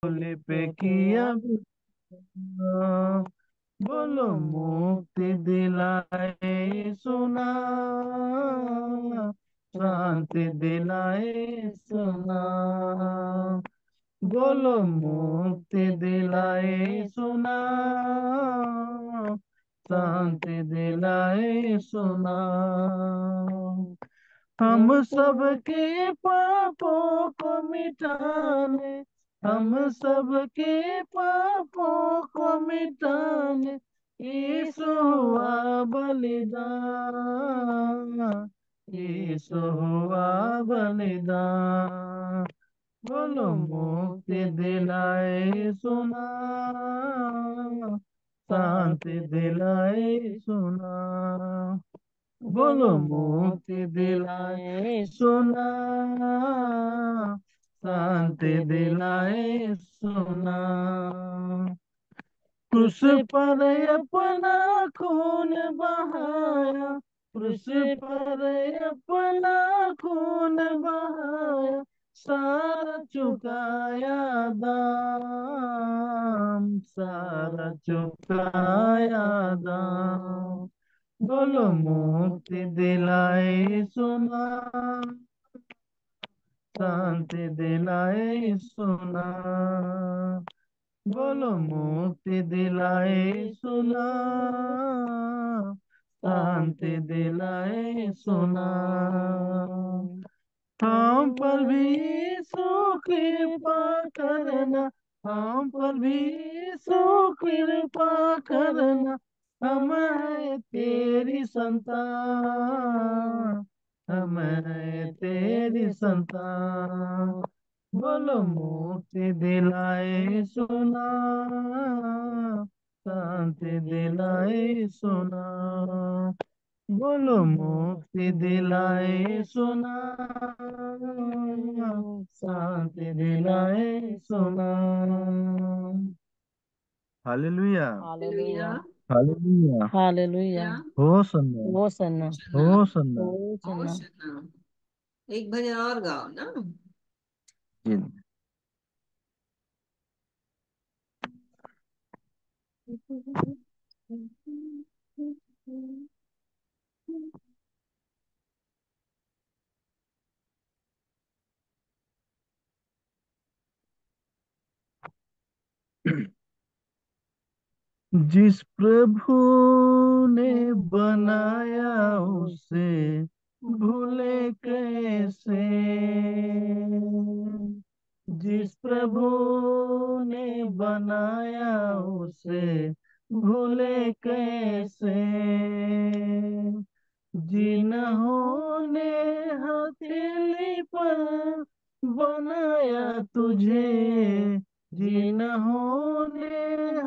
भोले पे किया विश्वास। बोलो मुक्ति दिलाए सुना, शांति दिलाए सुना। बोलो मुक्ति दिलाए सुना, शांति दिलाए सुना। हम सबके पापों को मिटाने, हम सबके पापों को मिटाने यीशु हुआ बलिदान, यीशु हुआ बलिदान। बोलो मुक्ति दिलाए सुना, शांति दिलाए सुना। बोलो मुक्ति दिलाए सुना, शांति दिलाए सुना। क्रूस पर अपना खून बहाया, क्रूस पर अपना खून बहाया, सारा चुकाया दाम, सारा चुकाया दाम। बोलो मुक्ति दिलाए सुना, शांति दिलाए सुना। बोलो मुक्ति दिलाए सुना, शांति दिलाए सुना। हम पर भी यीशु कृपा करना, हम पर भी यीशु कृपा करना। हम है तेरी संतान, हम है तेरी संतान। बोलो मुक्ति दिलाए सुना, शांति दिलाए सुना। बोलो मुक्ति दिलाए सुना, शांति दिलाए सुना। Hallelujah, hallelujah. Hallelujah. Hallelujah. Hosanna, Hosanna. Hosanna. Hosanna. एक भजन और गाओ ना। जी। जिस प्रभु ने बनाया उसे भूले कैसे, जिस प्रभु ने बनाया उसे भूले कैसे। जिन्होंने हथेली पर बनाया तुझे, जिन्होंने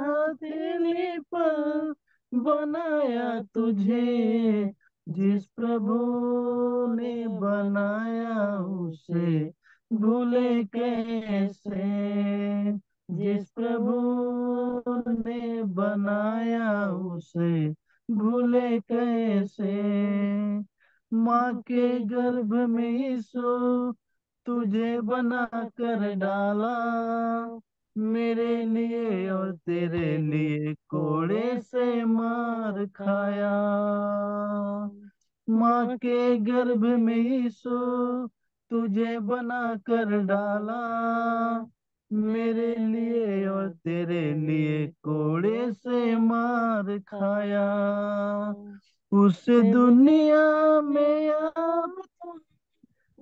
हथेली पर बनाया तुझे, जिस प्रभु ने बनाया उसे भूले कैसे, जिस प्रभु ने बनाया उसे भूले कैसे। माँ के गर्भ में यीशु तुझे बना कर डाला, मेरे लिए और तेरे लिए कोड़े से मार खाया। माँ के गर्भ में यीशु तुझे बना कर डाला, मेरे लिए और तेरे लिए कोड़े से मार खाया। उस दुनिया में आप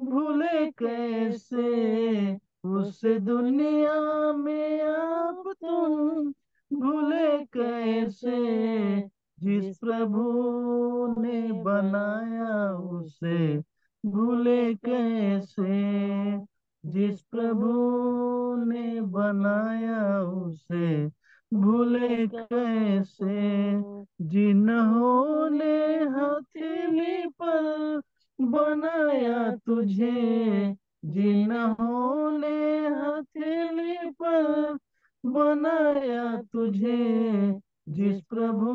भूले कैसे, उस दुनिया में आप तुम भूले कैसे, जिस प्रभु ने बनाया उसे भूले कैसे, जिस प्रभु ने बनाया उसे भूले कैसे। जिन्होंने हथेली पर बनाया तुझे, जिन्होंने हथेली पर बनाया तुझे, जिस प्रभु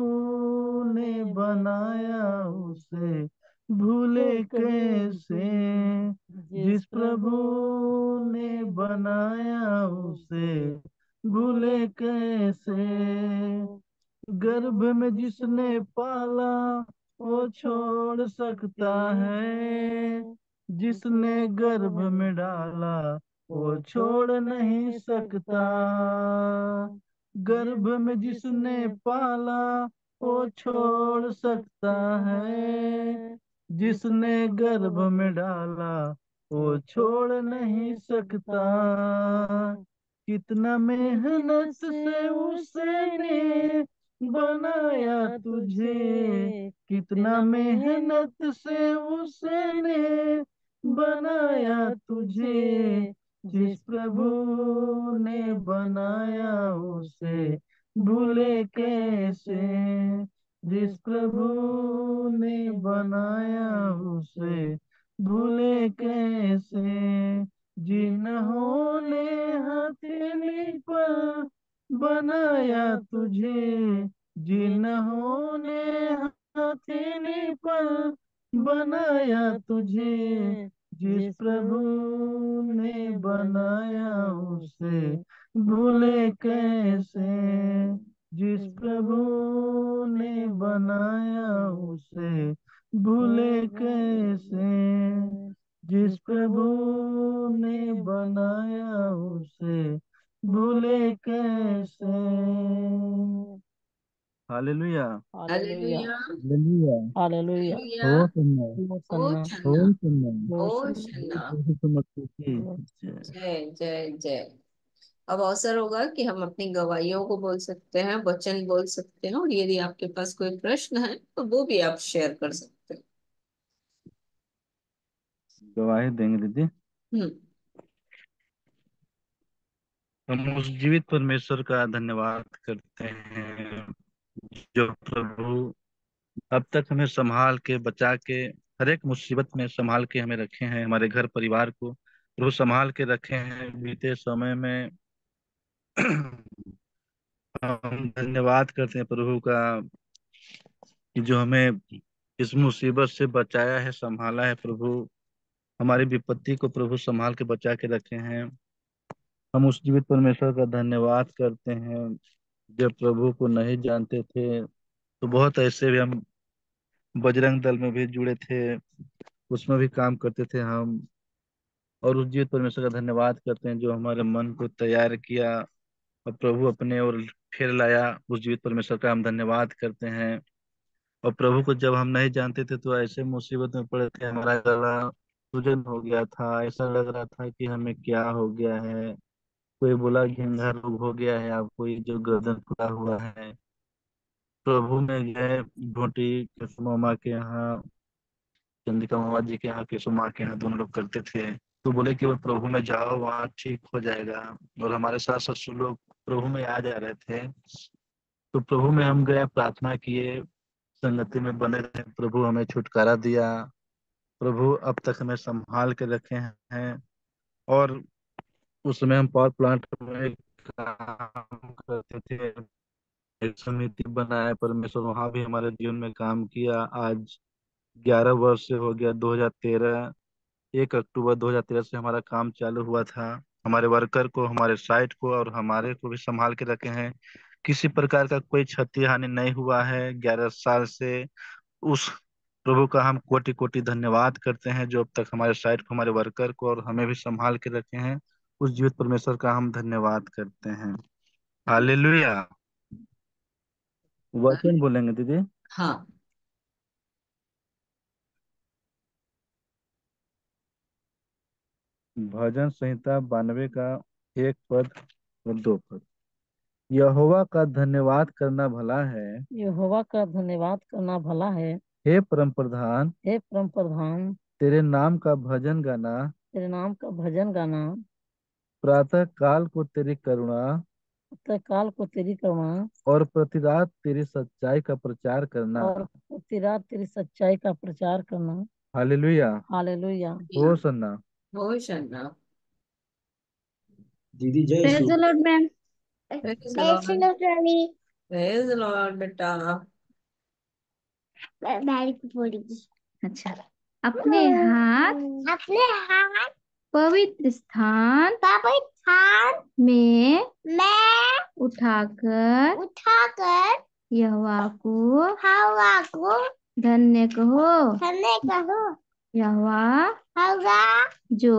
ने बनाया उसे भूले कैसे, जिस प्रभु ने बनाया उसे भूले कैसे। गर्भ में जिसने पाला वो छोड़ सकता है, जिसने गर्भ में डाला वो छोड़ नहीं सकता। गर्भ में जिसने पाला वो छोड़ सकता है, जिसने गर्भ में डाला वो छोड़ नहीं सकता। कितना मेहनत से उसने बनाया तुझे, कितना मेहनत से उसने बनाया तुझे। जिस प्रभु ने बनाया उसे भूले कैसे। जिस प्रभु ने बनाया उसे भूले कैसे। जिन्होंने हथेली पर बनाया तुझे, जिन्होंने हथेली पर बनाया तुझे। जिस प्रभु ने बनाया उसे भूले कैसे। जिस प्रभु ने बनाया उसे भूले कैसे। जिस प्रभु ने बनाया उसे भूले कैसे। Hallelujah. Hallelujah. Hallelujah. Hallelujah. Hallelujah. हो सुनना। हो ओ सुनना। हो शन्ना। सुनना। ओ हो सुनना। शन्ना। हो सुनना की जय। जय जय जय। अब अवसर होगा कि हम अपनी गवाहियों को बोल सकते हैं, वचन बोल सकते हैं, और यदि आपके पास कोई प्रश्न है तो वो भी आप शेयर कर सकते हैं। गवाही देंगे दीदी। हम्म। हम उस जीवित परमेश्वर का धन्यवाद करते हैं जो प्रभु अब तक हमें संभाल के बचा के हर एक मुसीबत में संभाल के हमें रखे हैं, हमारे घर परिवार को प्रभु संभाल के रखे हैं बीते समय में। हम धन्यवाद करते हैं प्रभु का कि जो हमें इस मुसीबत से बचाया है, संभाला है प्रभु। हमारी विपत्ति को प्रभु संभाल के बचा के रखे हैं। हम उस जीवित परमेश्वर का धन्यवाद करते हैं। जब प्रभु को नहीं जानते थे तो बहुत ऐसे भी हम बजरंग दल में भी जुड़े थे, उसमें भी काम करते थे हम। और उस जीवित परमेश्वर का धन्यवाद करते हैं जो हमारे मन को तैयार किया और प्रभु अपने ओर फिर लाया। उस जीवित परमेश्वर का हम धन्यवाद करते हैं। और प्रभु को जब हम नहीं जानते थे तो ऐसे मुसीबत में पड़े थे, हमारा गला सूजन हो गया था, ऐसा लग रहा था कि हमें क्या हो गया है। कोई बोला घेंघा रोग हो गया है आपको, ये जो गर्दन फुला हुआ है। प्रभु में गए भोटी केशव मामा के यहाँ, चंद्रिका मामा जी के यहाँ, केशव माँ के यहाँ, दोनों लोग करते थे। तो बोले कि वो प्रभु में जाओ वहाँ ठीक हो जाएगा। और हमारे साथ ससुर लोग प्रभु में आ जा रहे थे। तो प्रभु में हम गए, प्रार्थना किए, संगति में बने रहे, प्रभु हमें छुटकारा दिया। प्रभु अब तक हमें संभाल के रखे हैं। और उस समय हम पावर प्लांट में काम करते थे, एक समिति बनाया परमेश्वर, वहां भी हमारे जीवन में काम किया। आज 11 वर्ष से हो गया। 2013 1 अक्टूबर 2013 से हमारा काम चालू हुआ था। हमारे वर्कर को, हमारे साइट को और हमारे को भी संभाल के रखे हैं। किसी प्रकार का कोई क्षति हानि नहीं हुआ है 11 साल से। उस प्रभु का हम कोटि कोटि धन्यवाद करते हैं जो अब तक हमारे साइट को, हमारे वर्कर को और हमें भी संभाल के रखे हैं। उस जीवित परमेश्वर का हम धन्यवाद करते हैं। हालेलुया। वचन बोलेंगे दीदी। हाँ। भजन संहिता 92 का 1 पद और 2 पद। यहोवा का धन्यवाद करना भला है। यहोवा का धन्यवाद करना भला है। हे परम प्रधान, हे परम प्रधान, तेरे नाम का भजन गाना, तेरे नाम का भजन गाना। प्रातः काल को तेरी करुणा, प्रातः काल को तेरी करुणा, और प्रति रात तेरी सच्चाई का प्रचार करना, और प्रति रात तेरी सच्चाई का प्रचार करना। Hallelujah. Hallelujah. Hosanna. Hosanna. दीदी जय प्रेज सु the lord ma'am. Praise the praise the lord. Lord Ravi. Praise the lord बेटा। बैल की पूरी। अच्छा। अपने हाथ अपने हाथ पवित्र स्थान में उठाकर यहोवा को धन्य कहो। यहोवा जो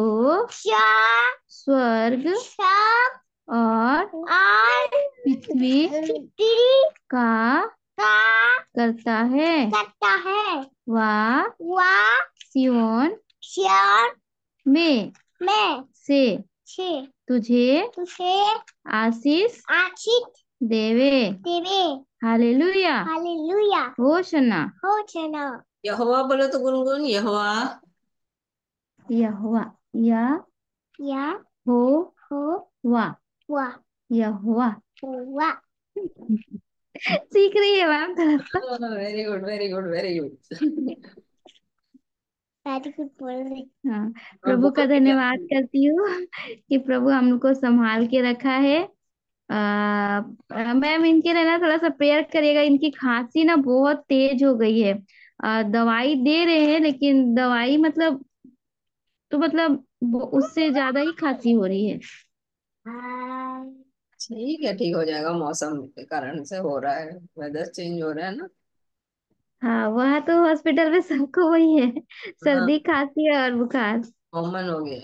स्वर्ग और पृथ्वी का करता है वह सिय्योन में से तुझे आशीष देवे। हालेलुया। होशना। यहोवा बोलो तो गुनगुन, यहोवा। यहोवा। या हो वा यहोवा। सीख रही है मैम थोड़ा सा। Very good, very good, very good. हाँ, प्रभु का बोल के धन्यवाद जाती करती हूँ कि प्रभु हमको संभाल के रखा है। मैम इनके लिए ना थोड़ा सा प्रेयर करिएगा, इनकी खांसी ना बहुत तेज हो गई है। दवाई दे रहे हैं लेकिन दवाई मतलब तो मतलब उससे ज्यादा ही खांसी हो रही है। ठीक है, ठीक हो जाएगा, मौसम के कारण से हो रहा है, वेदर चेंज हो रहा है ना। हाँ, वहाँ तो हॉस्पिटल में सबको वही है, हाँ, सर्दी खांसी और बुखार। कॉमन हो गया।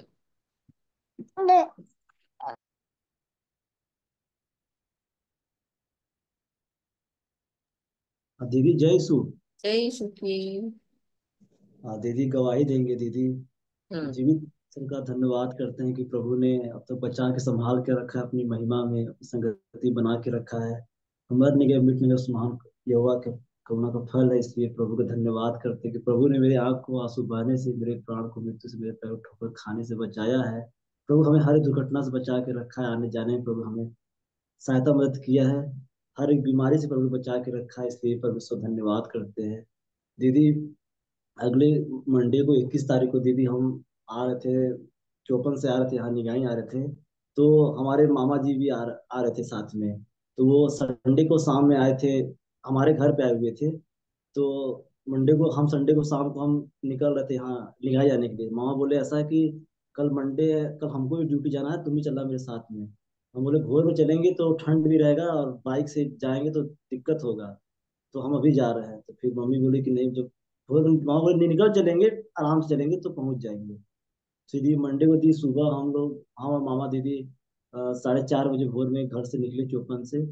हाँ दीदी, जय सु। जय सुखी। हाँ दीदी, गवाही देंगे दीदी। हम्म। जीवित ईश्वर का धन्यवाद करते हैं कि प्रभु ने अब तक बचा के संभाल के रखा है, अपनी महिमा में अपनी संगति बना के रखा है। हम मरने के मिटने के उस महान यहोवा के करुणा का फल है, इसलिए प्रभु का धन्यवाद करते हैं कि प्रभु ने मेरे आंख को आंसू बहाने से, मेरे प्राण को मृत्यु से, मेरे पैर को ठोकर खाने से बचाया है। प्रभु हमें हर एक दुर्घटना से बचा के रखा है, आने जाने में प्रभु हमें सहायता मदद किया है। हर एक बीमारी से प्रभु बचा के रखा है, इसलिए प्रभु से धन्यवाद करते हैं। दीदी, अगले मंडे को 21 तारीख को दीदी हम आ रहे थे, चौपन से आ रहे थे, यहाँ निगाही आ रहे थे। तो हमारे मामा जी भी आ रहे थे साथ में। तो वो संडे को शाम में आए थे, हमारे घर पे आए हुए थे। तो मंडे को हम संडे को शाम को हम निकल रहे थे यहाँ निगाही जाने के लिए। मामा बोले ऐसा है कि कल मंडे है, कल हमको भी ड्यूटी जाना है, तुम भी चलना मेरे साथ में। हम बोले भोर में चलेंगे तो ठंड भी रहेगा और बाइक से जाएंगे तो दिक्कत होगा, तो हम अभी जा रहे हैं। तो फिर मम्मी बोली कि नहीं, जब वहां बोले नहीं, निकल चलेंगे, आराम से चलेंगे तो पहुंच जाएंगे। फिर ये मंडे को दी सुबह हम लोग, हम और मामा दीदी 4:30 बजे भोर में घर से निकले चौपन से।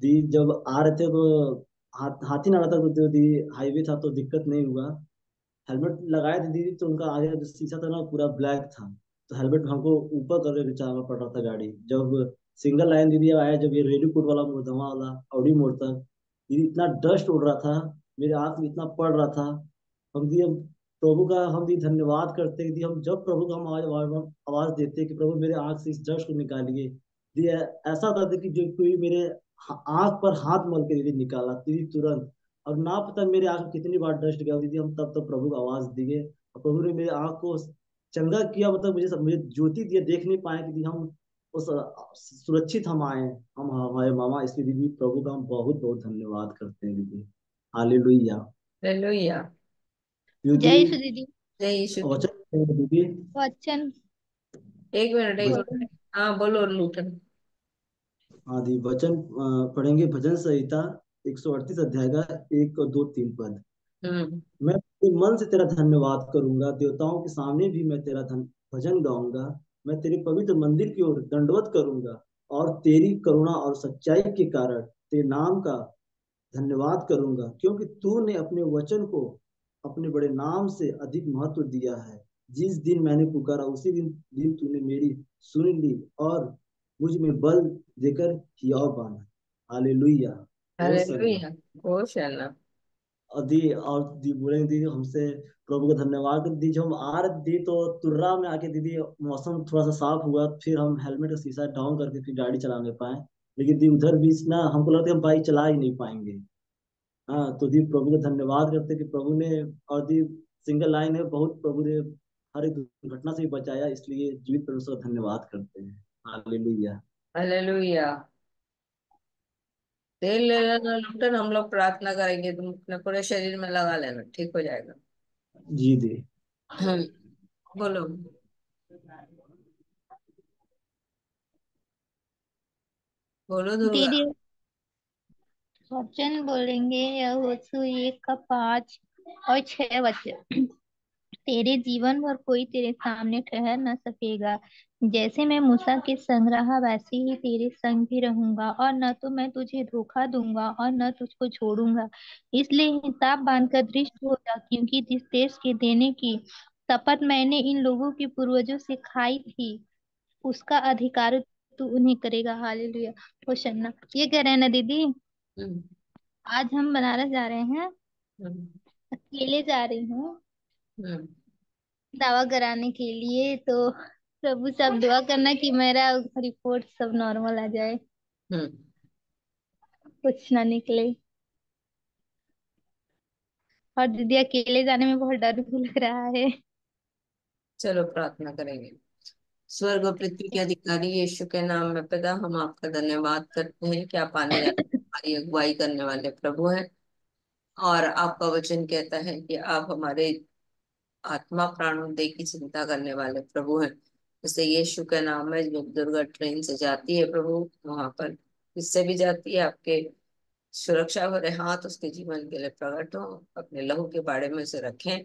दी जब आ रहे थे तो हाथी ना रहा था, तो दी हाईवे था तो दिक्कत नहीं हुआ। हेलमेट लगाए थे दीदी, तो उनका आगे का जो शीशा था ना पूरा ब्लैक था, तो हेलमेट हमको ऊपर करके चलाना पड़ रहा था गाड़ी। जब सिंगल लाइन दीदी आया, जब ये रेडी कोट वाला मोड़, धमा वाला ऑडी मोड़ तक, दीदी इतना डस्ट उड़ रहा था, मेरे आंख में इतना पड़ रहा था। हम दी हम प्रभु का हम दी धन्यवाद करते कि दी हम जब प्रभु को हम आवाज आवाज आवाज देते कि प्रभु मेरे आंख से इस डस्ट को निकालिए। दी ऐसा था कि जो कोई मेरे आंख पर हाथ मल के दीदी निकाला दीदी तुरंत। और ना पता मेरे आंख में कितनी बार डस्ट गया दीदी, हम तब तब प्रभु को आवाज दिए और प्रभु ने मेरे आंख को चंगा किया। मतलब मुझे ज्योति दिया, देख नहीं पाए कि हम उस सुरक्षित हम आए, हम हमारे मामा। इसलिए दीदी प्रभु का हम बहुत बहुत धन्यवाद करते हैं दीदी। हालेलुया। हालेलुया। दीदी, जय श्री दीदी। जय सुखी। वचन करेंगे दीदी। वचन एक मिनट, एक वचन, मिनट। हाँ, बोलो लूटन। हाँ दी, वचन पढ़ेंगे भजन संहिता 138 अध्याय का 1 2 3 पद। हम्म। मैं अपने मन से तेरा धन्यवाद करूंगा, देवताओं के सामने भी मैं तेरा भजन गाऊंगा। मैं तेरे पवित्र मंदिर की ओर दंडवत करूंगा और तेरी करुणा और सच्चाई के कारण तेरे नाम का धन्यवाद करूंगा, क्योंकि तूने अपने वचन को अपने बड़े नाम से अधिक महत्व दिया है। जिस दिन मैंने पुकारा उसी दिन तूने मेरी सुन ली और मुझ में बल देकर हियाव बांधा। हालेलुया। ओ सन्ना। हालेलुया। होशाना। और दी बोले दीदी हमसे प्रभु का धन्यवाद कर दी। जो हम आ रहे दी तो तुर्रा में आके दीदी मौसम थोड़ा सा साफ हुआ, फिर हम हेलमेट का शीशा डाउन करके फिर गाड़ी चला नहीं पाए। लेकिन दी उधर बीच ना हमको लगता है हम बाइक चला ही नहीं पाएंगे। हाँ, तो दी प्रभु का धन्यवाद करते कि प्रभु ने, और दी सिंगल लाइन है, बहुत प्रभु ने हर एक दुर्घटना से भी बचाया, इसलिए जीवित परमेश्वर का धन्यवाद करते हैं। हालेलुया। हालेलुया। तेल ले लेना लूटन, हम लोग प्रार्थना करेंगे, तुम अपने पूरे शरीर में लगा लेना, ठीक हो जाएगा। जी दी। हम्म, बोलो। बोलो दुर्गा। दीदी वचन बोलेंगे। यहोशू 1 का 5 और 6 वचन। तेरे जीवन भर कोई तेरे सामने ठहर न सकेगा। जैसे मैं मूसा के संग रहा वैसे ही तेरे संग भी रहूंगा, और न तो मैं तुझे धोखा दूंगा और न तुझको छोड़ूंगा। इसलिए हिसाब बांधकर दृष्ट हो जा, क्योंकि जिस देश के देने की शपथ मैंने इन लोगों के पूर्वजों से खाई थी, उसका अधिकार तू उन्हें करेगा। हालेलुया। होशन्ना। ये कह रहे हैं ना दीदी, हम्म, आज हम बनारस जा रहे हैं। हम्म, अकेले जा रही हूँ हम्म, दावा कराने के लिए। तो प्रभु सब दुआ करना कि मेरा रिपोर्ट सब नॉर्मल आ जाए, हम्म। कुछ ना निकले। और दीदी अकेले जाने में बहुत डर भी लग रहा है। चलो प्रार्थना करेंगे। स्वर्ग और पृथ्वी के अधिकारी यीशु के नाम में पिता, हम आपका धन्यवाद करते हैं कि आप आने जाने हमारी अगुवाई करने वाले प्रभु हैं। और आपका वचन कहता है कि आप हमारे आत्मा प्राणों देह की चिंता करने वाले प्रभु हैं। जैसे यीशु के नाम में जब दुर्गा ट्रेन से जाती है प्रभु, वहां पर किससे भी जाती है, आपके सुरक्षा भरे हाथ उसके जीवन के लिए प्रकट हो, अपने लहू के बाड़े में से रखें,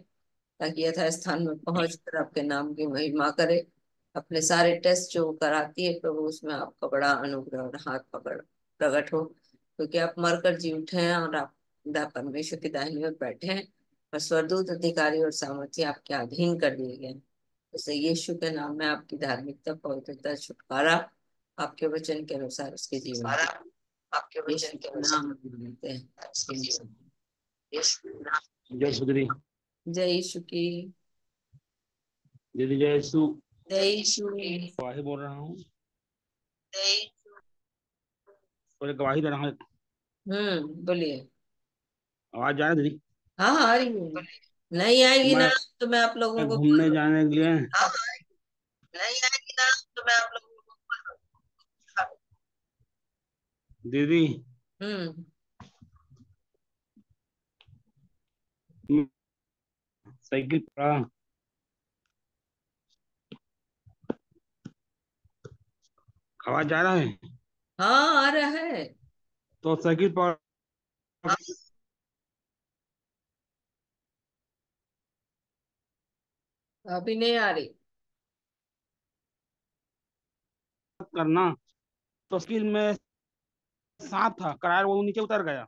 ताकि यथा स्थान में पहुंच कर आपके नाम की महिमा करे। अपने सारे टेस्ट जो वो कराती है प्रभु, उसमें आपका बड़ा अनुग्रह और हाथ पकड़ प्रकट हो, क्योंकि आप मरकर जी उठे हैं और आप खुदा परमेश्वर की दाहिनी ओर बैठे हैं। और स्वर्गदूत अधिकारी और सामर्थ्य आपके अधीन कर दिए गए हैं। जैसे यीशु के नाम में आपकी धार्मिकता, पवित्रता, छुटकारा आपके वचन के अनुसार उसके जीवन आपके वचन के नाम में मिलते हैं। जय सुधरी। जय यीशु की। दीदी जय यीशु। जय यीशु। गवाही बोल रहा हूँ, और गवाही दे रहा हूँ। बोलिए। आवाज जा रही है दीदी? हाँ हाँ, आ रही है। नहीं आएगी ना मैं तो मैं आप लोगों को घूमने जाने के लिए हाँ, नहीं आएगी ना तो मैं आप लोगों को दीदी हम्म। साइकिल पड़ा, आवाज जा रहा है? हाँ, आ रहा है। तो साइकिल पर अभी नहीं आ रही। करना, तो साइकिल में सांप था, करार वो नीचे उतर गया।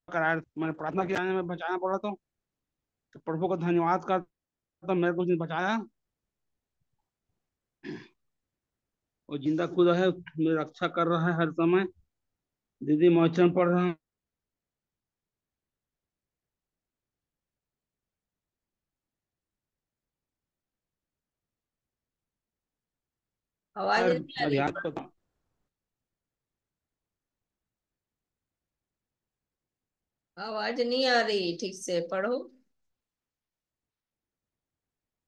करार मैंने प्रार्थना किया में बचाना पड़ा, तो प्रभु का धन्यवाद करता, मेरे को जिसने बचाया। और जिंदा खुदा है, मेरी रक्षा कर रहा है हर समय। दीदी मैं वचन पढ़ रहा हूँ। आवाज यार, नहीं आ रही। याद करता, आवाज नहीं आ रही, ठीक से पढ़ो।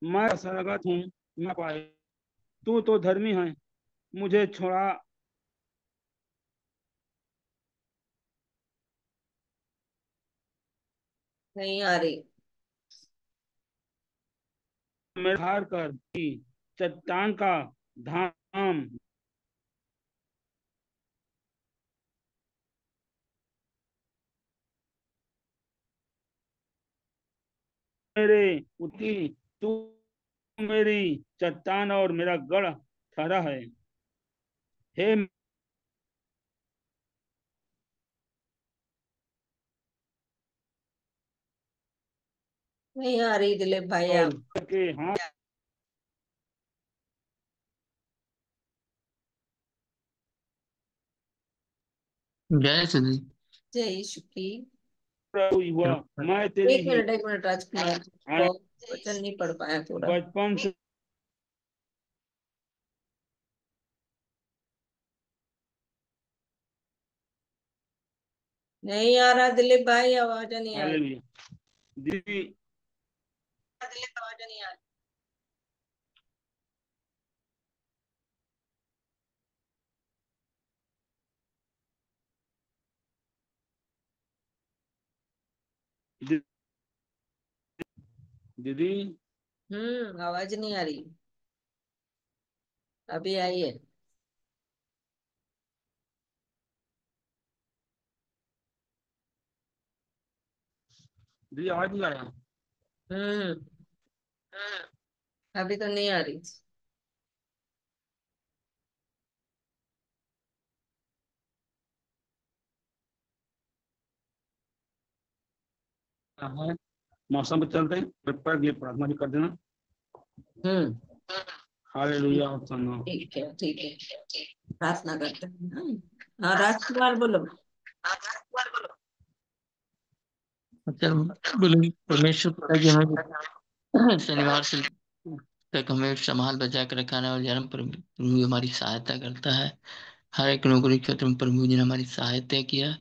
मैं शरणागत हूँ, मैं पाए, तू तो धर्मी है, मुझे छोड़ा। नहीं आ रही। मेरे हार कर दी चट्टान का धाम, मेरे उठी, तू मेरी चट्टान और मेरा गढ़ ठहरा है। हे नहीं आ रही दिलीप भाई और आप। के हाथ, जय श्री। जय यीशु की। हुआ मैं तेरी ही एक मिनट राजकुमार, आया, वो वचन नहीं पढ़ पाया पूरा। बचपन से नहीं आ रहा दिलीप भाई, आवाज नहीं आ रही। हालेलुया। दीदी दिलीप आवाज नहीं आ रही। दीदी दीदी आवाज नहीं आ रही। अभी आई है। दीदी आवाज नहीं आ रहा। हम्म अभी तो नहीं आ रही। हाँ, मौसम पे चलते हैं, पेपर लिए प्रार्थना भी कर देना। हम्म हालेलुया होसन्ना। ठीक है, ठीक है। प्रार्थना करते हैं। हाँ, राजकुमार बोलो। चलो बोलेंगे। परमेश्वर पिता की हमें शनिवार से तक हमें संभाल बचा कर रखाना और जन्म प्रभु हमारी सहायता करता है। हर एक नौकरी क्षेत्र में प्रभु जी ने हमारी सहायता किया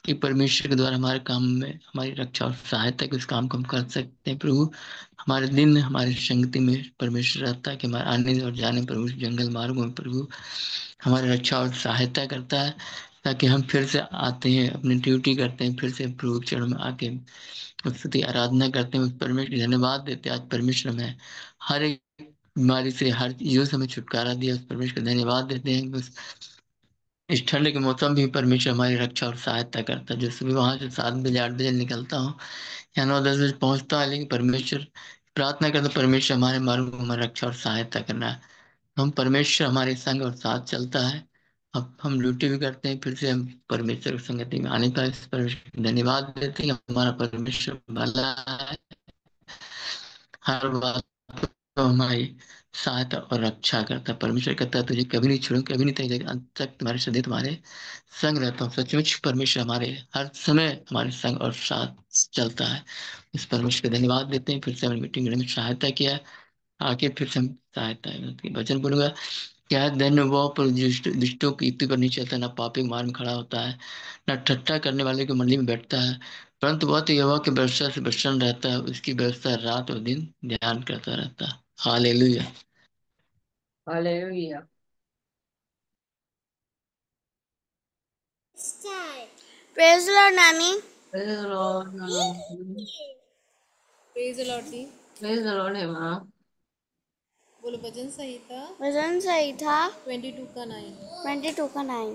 कि परमेश्वर के द्वारा हमारे काम में हमारी रक्षा और सहायता के उस काम को हम कर सकते हैं। प्रभु हमारे दिन हमारी संगति में परमेश्वर रहता है कि हमारे आने और जाने प्रभु जंगल मार्गों में प्रभु हमारी रक्षा और सहायता करता है, ताकि हम फिर से आते हैं अपनी ड्यूटी करते हैं, फिर से प्रभु के चरणों में आके स्तुति आराधना करते हैं, उस परमेश्वर को धन्यवाद देते हैं। आज परमेश्वर में हर एक बीमारी से हर चीजों से हमें छुटकारा दिया, उस परमेश्वर को धन्यवाद देते हैं। उस इस ठंड के मौसम भी परमेश्वर हमारी रक्षा और सहायता करता है। जो सुबह वहां से 7 बजे 8 बजे निकलता हूँ या 9 10 बजे पहुंचता है, लेकिन परमेश्वर प्रार्थना करता परमेश्वर हमारे मार्ग में हमारी रक्षा और सहायता करना है। हम परमेश्वर हमारे संग और साथ चलता है। अब हम ड्यूटी भी करते हैं, फिर से हम परमेश्वर की संगति में आने का इस परमेश्वर को धन्यवाद देते हैं। हमारा परमेश्वर भला है, हर बात तो हमारी सहायता और रक्षा करता है। परमेश्वर कहता है तुझे कभी नहीं छोड़ूंगा, कभी नहीं तेरे अंत तक तुम्हारे सदैव तुम्हारे संग रहता हूँ। सचमुच परमेश्वर हमारे हर समय हमारे संग और साथ चलता है। इस परमेश्वर को धन्यवाद देते हैं। फिर से हमारी मीटिंग में सहायता किया है। आगे फिर से हम सहायता है वचन बोलूंगा। क्या है, धन्य वो पर दुष्टों की युक्ति पर नहीं चलता, न पापी के मार्ग में खड़ा होता है, न ठट्ठा करने वाले की मंडली में बैठता है, परंतु वह तो यहोवा की व्यवस्था से प्रसन्न रहता है, उसकी व्यवस्था रात और दिन ध्यान करता रहता है। हालेलुया। हालेलुया। प्रेज लॉर्ड नानी। Praise the Lord. Praise the Lord the. Praise the Lord है माँ। बोलो भजन संहिता भजन संहिता 22 का 9। 22 का 9।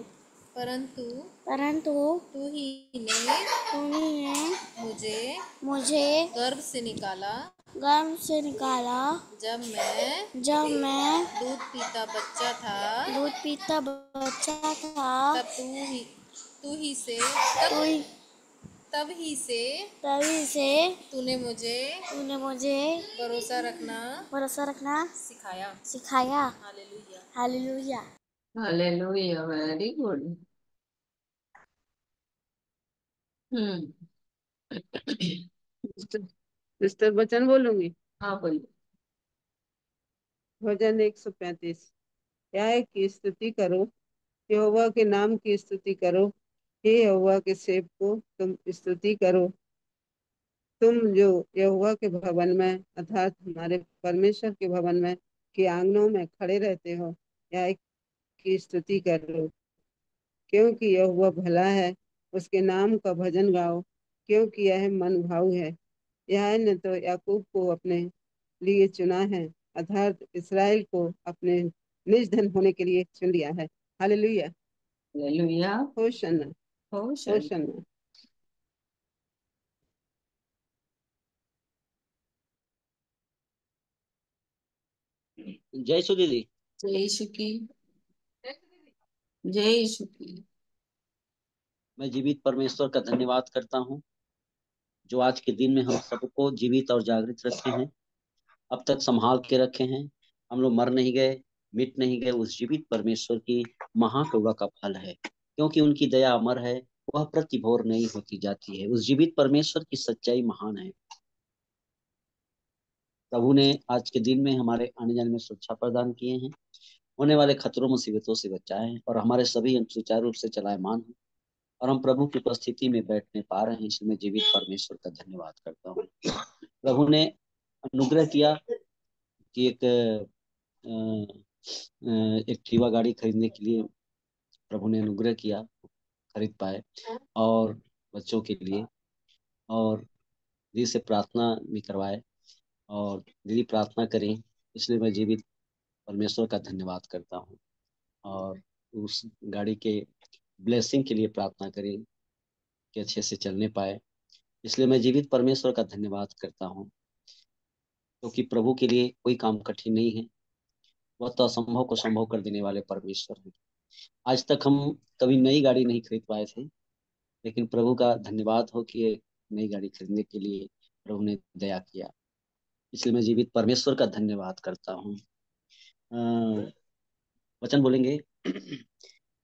परंतु परंतु तू ही ने तूने मुझे मुझे गर्भ से निकाला, गर्भ से निकाला, जब मैं दूध पीता बच्चा था, दूध पीता बच्चा था, तब तू ही से तू ही तब ही से तभी से तूने तूने मुझे भरोसा रखना सिखाया। Hallelujah. Hallelujah. Hallelujah, very good. हम्म सिस्टर वचन बोलूंगी। हाँ, बोलिए। भजन 135। क्या की स्तुति करो, यहोवा के नाम की स्तुति करो। हे यहोवा के सेवक को तुम स्तुति करो, तुम जो यहोवा के भवन में अर्थात हमारे परमेश्वर के भवन में के आंगनों में खड़े रहते हो, या की स्तुति करो, क्योंकि यहोवा भला है। उसके नाम का भजन गाओ, क्योंकि यह मन भाऊ है। यह ने तो याकूब को अपने लिए चुना है, अर्थात इसराइल को अपने निज धन होने के लिए चुन लिया है। हालेलुया। हालेलुया। होशन्ना। होशन। होशन्ना। जय सु दीदी। जय यीशु की। जय यीशु की। मैं जीवित परमेश्वर का धन्यवाद करता हूँ, जो आज के दिन में हम सबको जीवित और जागृत रखे हैं, अब तक संभाल के रखे हैं। हम लोग मर नहीं गए, मिट नहीं गए। उस जीवित परमेश्वर की महाकृपा का फल है, क्योंकि उनकी दया अमर है, वह प्रतिभोर नहीं होती जाती है। उस जीवित परमेश्वर की सच्चाई महान है। प्रभु ने आज के दिन में हमारे आने जाने में सुरक्षा प्रदान किए हैं, होने वाले खतरों मुसीबतों से बचाए हैं, और हमारे सभी सुचारू रूप से चलायमान हैं, और हम प्रभु की उपस्थिति में बैठने पा रहे हैं। इसलिए मैं जीवित परमेश्वर का धन्यवाद करता हूँ। प्रभु ने अनुग्रह किया कि एक एक्टिवा गाड़ी खरीदने के लिए प्रभु ने अनुग्रह किया, खरीद पाए, और बच्चों के लिए। और दीदी से प्रार्थना भी करवाए और दीदी प्रार्थना करें, इसलिए मैं जीवित परमेश्वर का धन्यवाद करता हूँ। और उस गाड़ी के ब्लेसिंग के लिए प्रार्थना करें कि अच्छे से चलने पाए, इसलिए मैं जीवित परमेश्वर का धन्यवाद करता हूँ, क्योंकि प्रभु के लिए कोई काम कठिन नहीं है। वह तो असंभव को संभव कर देने वाले परमेश्वर हैं। आज तक हम कभी नई गाड़ी नहीं खरीद पाए थे, लेकिन प्रभु का धन्यवाद हो कि ये नई गाड़ी खरीदने के लिए प्रभु ने दया किया, इसलिए मैं जीवित परमेश्वर का धन्यवाद करता हूँ। वचन बोलेंगे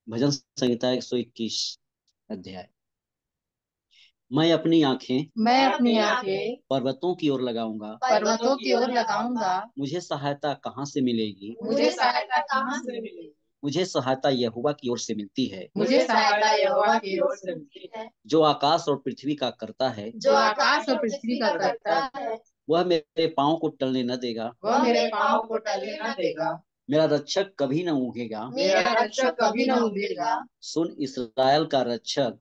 भजन संहिता 121 अध्याय। मैं अपनी आंखें पर्वतों की ओर लगाऊंगा, मुझे सहायता कहाँ से मिलेगी? मुझे सहायता यहोवा की ओर से मिलती है, जो आकाश और पृथ्वी का करता है। वह मेरे पाँव को टलने न देगा, मेरा रक्षक कभी न ऊँघेगा। सुन इसराइल का रक्षक,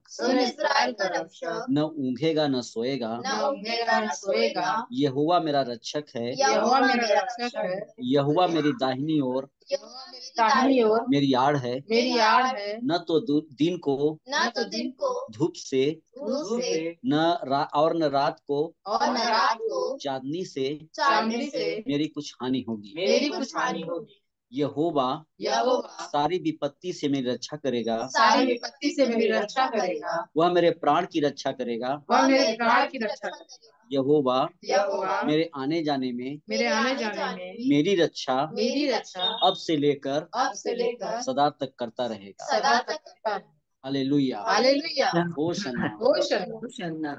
न ऊँघेगा न सोएगा। यहोवा मेरा रक्षक है, यहोवा मेरी दाहिनी ओर मेरी आड़ है। न तो दिन को धूप से, और न रात को चांदनी से मेरी कुछ हानि होगी। यहोवा सारी विपत्ति से मेरी रक्षा करेगा, वह मेरे प्राण की रक्षा करेगा। यहोवा मेरे आने जाने में मेरी रक्षा अब से लेकर सदा तक करता रहेगा। हालेलुया। होशाना। होशाना।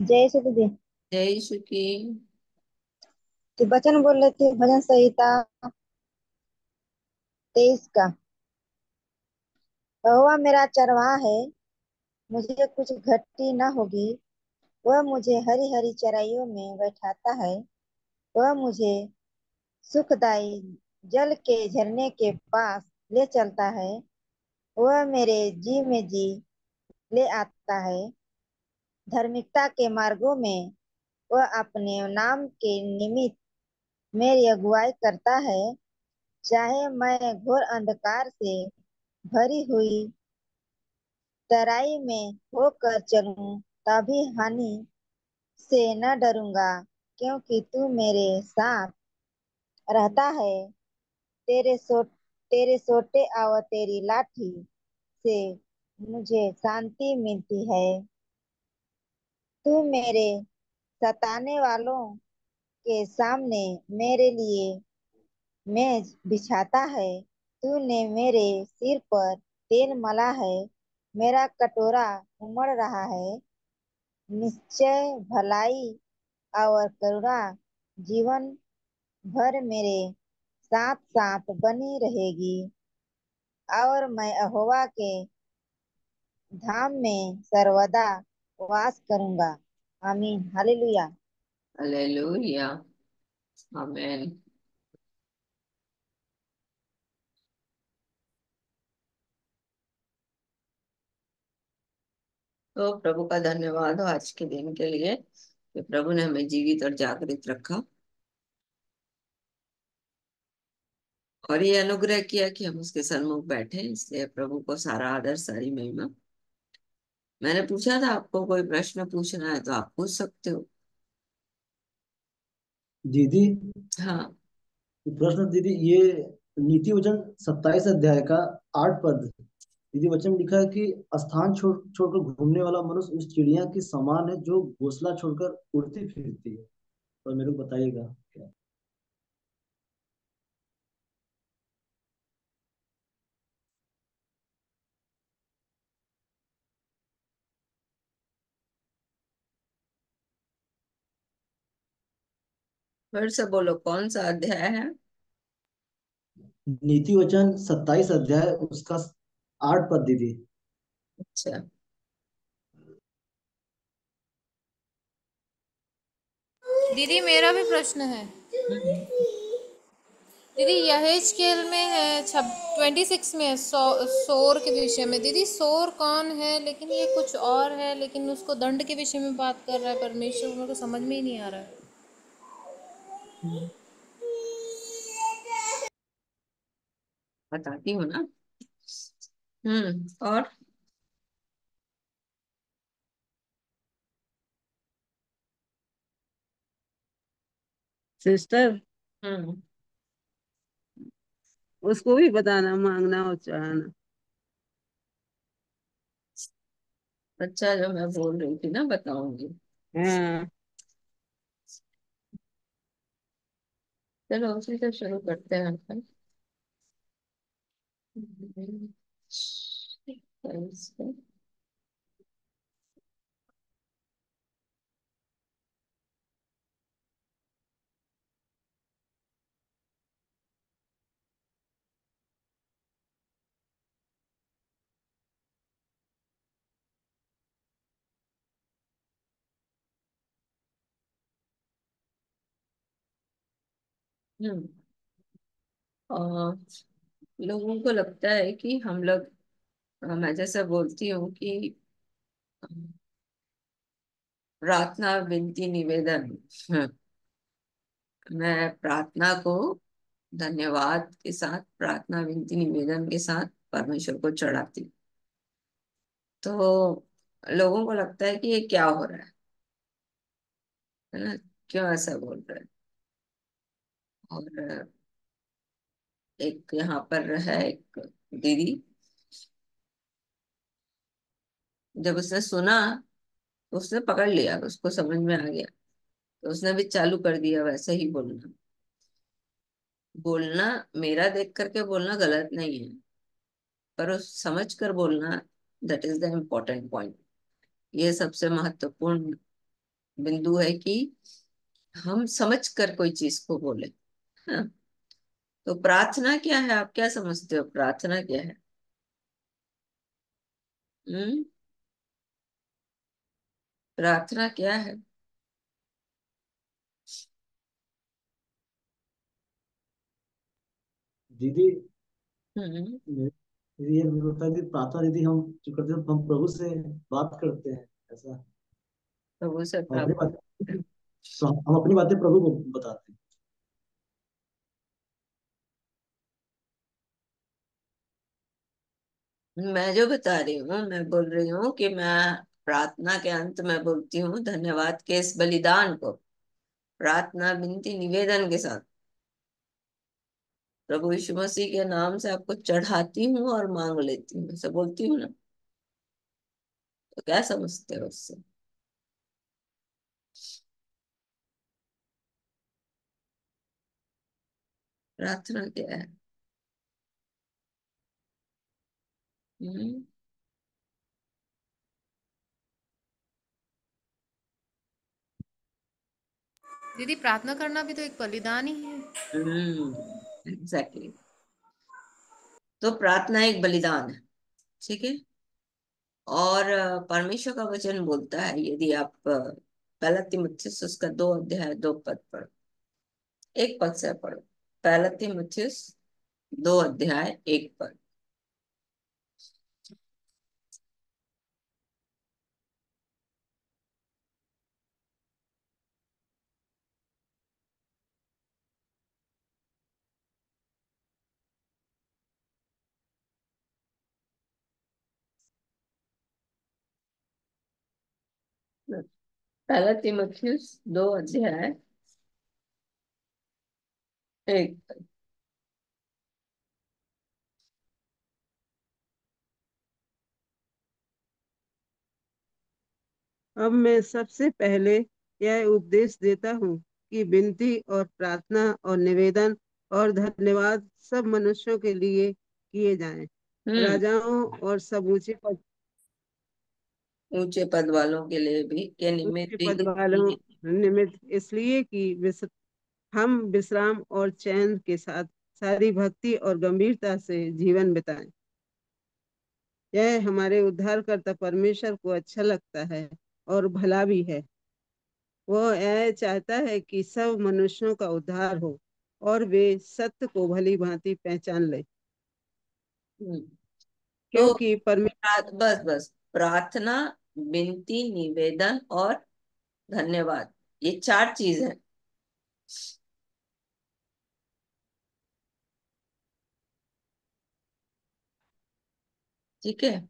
जय श्री दीदी। जय यीशु की। तो वचन बोल रहे थे भजन संहिता 23 का। यहोवा मेरा चरवाहा है, मुझे कुछ घटी न होगी। वह मुझे हरी हरी चराइयों में बैठाता है, वह मुझे सुखदाई जल के झरने के पास ले चलता है। वह मेरे जी में जी ले आता है, धार्मिकता के मार्गों में वह अपने नाम के निमित्त मेरी अगुवाई करता है। चाहे मैं घोर अंधकार से भरी हुई तराई में होकर चलूं, तभी हानि से न डरूंगा, क्योंकि तू मेरे साथ रहता है। तेरे सोटे और तेरी लाठी से मुझे शांति मिलती है। तू मेरे सताने वालों के सामने मेरे लिए मेज बिछाता है। तूने मेरे सिर पर तेल मला है, मेरा कटोरा उमड़ रहा है। निश्चय भलाई और करुणा जीवन भर मेरे साथ साथ बनी रहेगी, और मैं यहोवा के धाम में सर्वदा वास करूंगा। आमीन। हालेलुया। हालेलुया। आमेन। तो प्रभु का धन्यवाद हो आज के दिन के लिए कि प्रभु ने हमें जीवित और जागृत रखा और ये अनुग्रह किया कि हम उसके सन्मुख बैठे, इसलिए प्रभु को सारा आदर सारी महिमा। मैंने पूछा था आपको कोई प्रश्न पूछना है तो आप पूछ सकते हो। दीदी हाँ। प्रश्न दीदी, ये नीति वचन 27 अध्याय का 8 पद, दीदी वचन लिखा है कि स्थान छोड़कर घूमने वाला मनुष्य उस चिड़िया के समान है जो घोंसला छोड़कर उड़ती फिरती है। तो मेरे को बताइएगा क्या। फिर से बोलो कौन सा अध्याय है। नीति वचन 27 अध्याय उसका 8 पद दीदी। अच्छा। दीदी मेरा भी प्रश्न है। दीदी यहेजकेल में है 26 में है, सोर के विषय में। दीदी सोर कौन है? लेकिन ये कुछ और है, लेकिन उसको दंड के विषय में बात कर रहा है परमेश्वर। मेरे को समझ में ही नहीं आ रहा है। बताती हूँ ना। और सिस्टर, हम्म उसको भी बताना, मांगना और चढ़ाना। अच्छा, जो मैं बोल रही थी ना, बताऊंगी। हाँ, चलो उसी से शुरू करते हैं अपन। हम्म और लोगों को लगता है कि हम लोग, मैं जैसा बोलती हूँ कि प्रार्थना विनती निवेदन, मैं प्रार्थना को धन्यवाद के साथ, प्रार्थना विनती निवेदन के साथ परमेश्वर को चढ़ाती हूँ। तो लोगों को लगता है कि ये क्या हो रहा है ना, क्यों ऐसा बोल रहे हैं। और एक यहाँ पर है एक दीदी, जब उसने सुना तो उसने पकड़ लिया, उसको समझ में आ गया, तो उसने भी चालू कर दिया वैसे ही बोलना। बोलना, मेरा देख करके बोलना गलत नहीं है, पर उस समझ कर बोलना, that is the important point. ये सबसे महत्वपूर्ण बिंदु है कि हम समझ कर कोई चीज को बोले। हाँ? तो प्रार्थना क्या है? आप क्या समझते हो प्रार्थना क्या है? हम्म प्रार्थना क्या है? दीदी, हम्म दीदी ये होता है कि प्रार्थना दीदी हम जो करते हैं, हम प्रभु से बात करते हैं ऐसा। तो वो सब हम अपनी बात, प्रार्थना। तो हम अपनी बातें प्रभु को बताते हैं। मैं जो बता रही हूँ, मैं बोल रही हूँ कि मैं प्रार्थना के अंत में बोलती हूँ धन्यवाद के इस बलिदान को प्रार्थना विनती निवेदन के साथ प्रभु यीशु मसीह के नाम से आपको चढ़ाती हूँ और मांग लेती हूँ, ऐसा बोलती हूँ ना। तो क्या समझते हो उससे? प्रार्थना क्या है? हम्म दीदी प्रार्थना करना भी तो एक बलिदान ही है। एग्जैक्टली। तो प्रार्थना एक बलिदान है, ठीक है। और परमेश्वर का वचन बोलता है, यदि आप पहला तीमुथियुस उसका 2 अध्याय 2 पद पढ़ो, एक पद से पढ़ो। पहला तीमुथियुस 2 अध्याय 1 पद। पहला तीमुथियुस 2 अध्याय 1 पद। अब मैं सबसे पहले यह उपदेश देता हूँ कि विनती और प्रार्थना और निवेदन और धन्यवाद सब मनुष्यों के लिए किए जाएं, हम्म राजाओं और सब ऊंचे पद वालों के लिए भी, के निमित्त ऊंचे भी, पद वालों निमित्त, इसलिए कि हम विश्राम और चैन के साथ सारी भक्ति और गंभीरता से जीवन बिताएं। यह हमारे उद्धारकर्ता परमेश्वर को अच्छा लगता है और भला भी है। वो यह चाहता है कि सब मनुष्यों का उद्धार हो और वे सत्य को भली भांति पहचान ले, तो क्योंकि परमेश्वर बस बस प्रार्थना, विनती, निवेदन और धन्यवाद, ये 4 चीज है। ठीक है।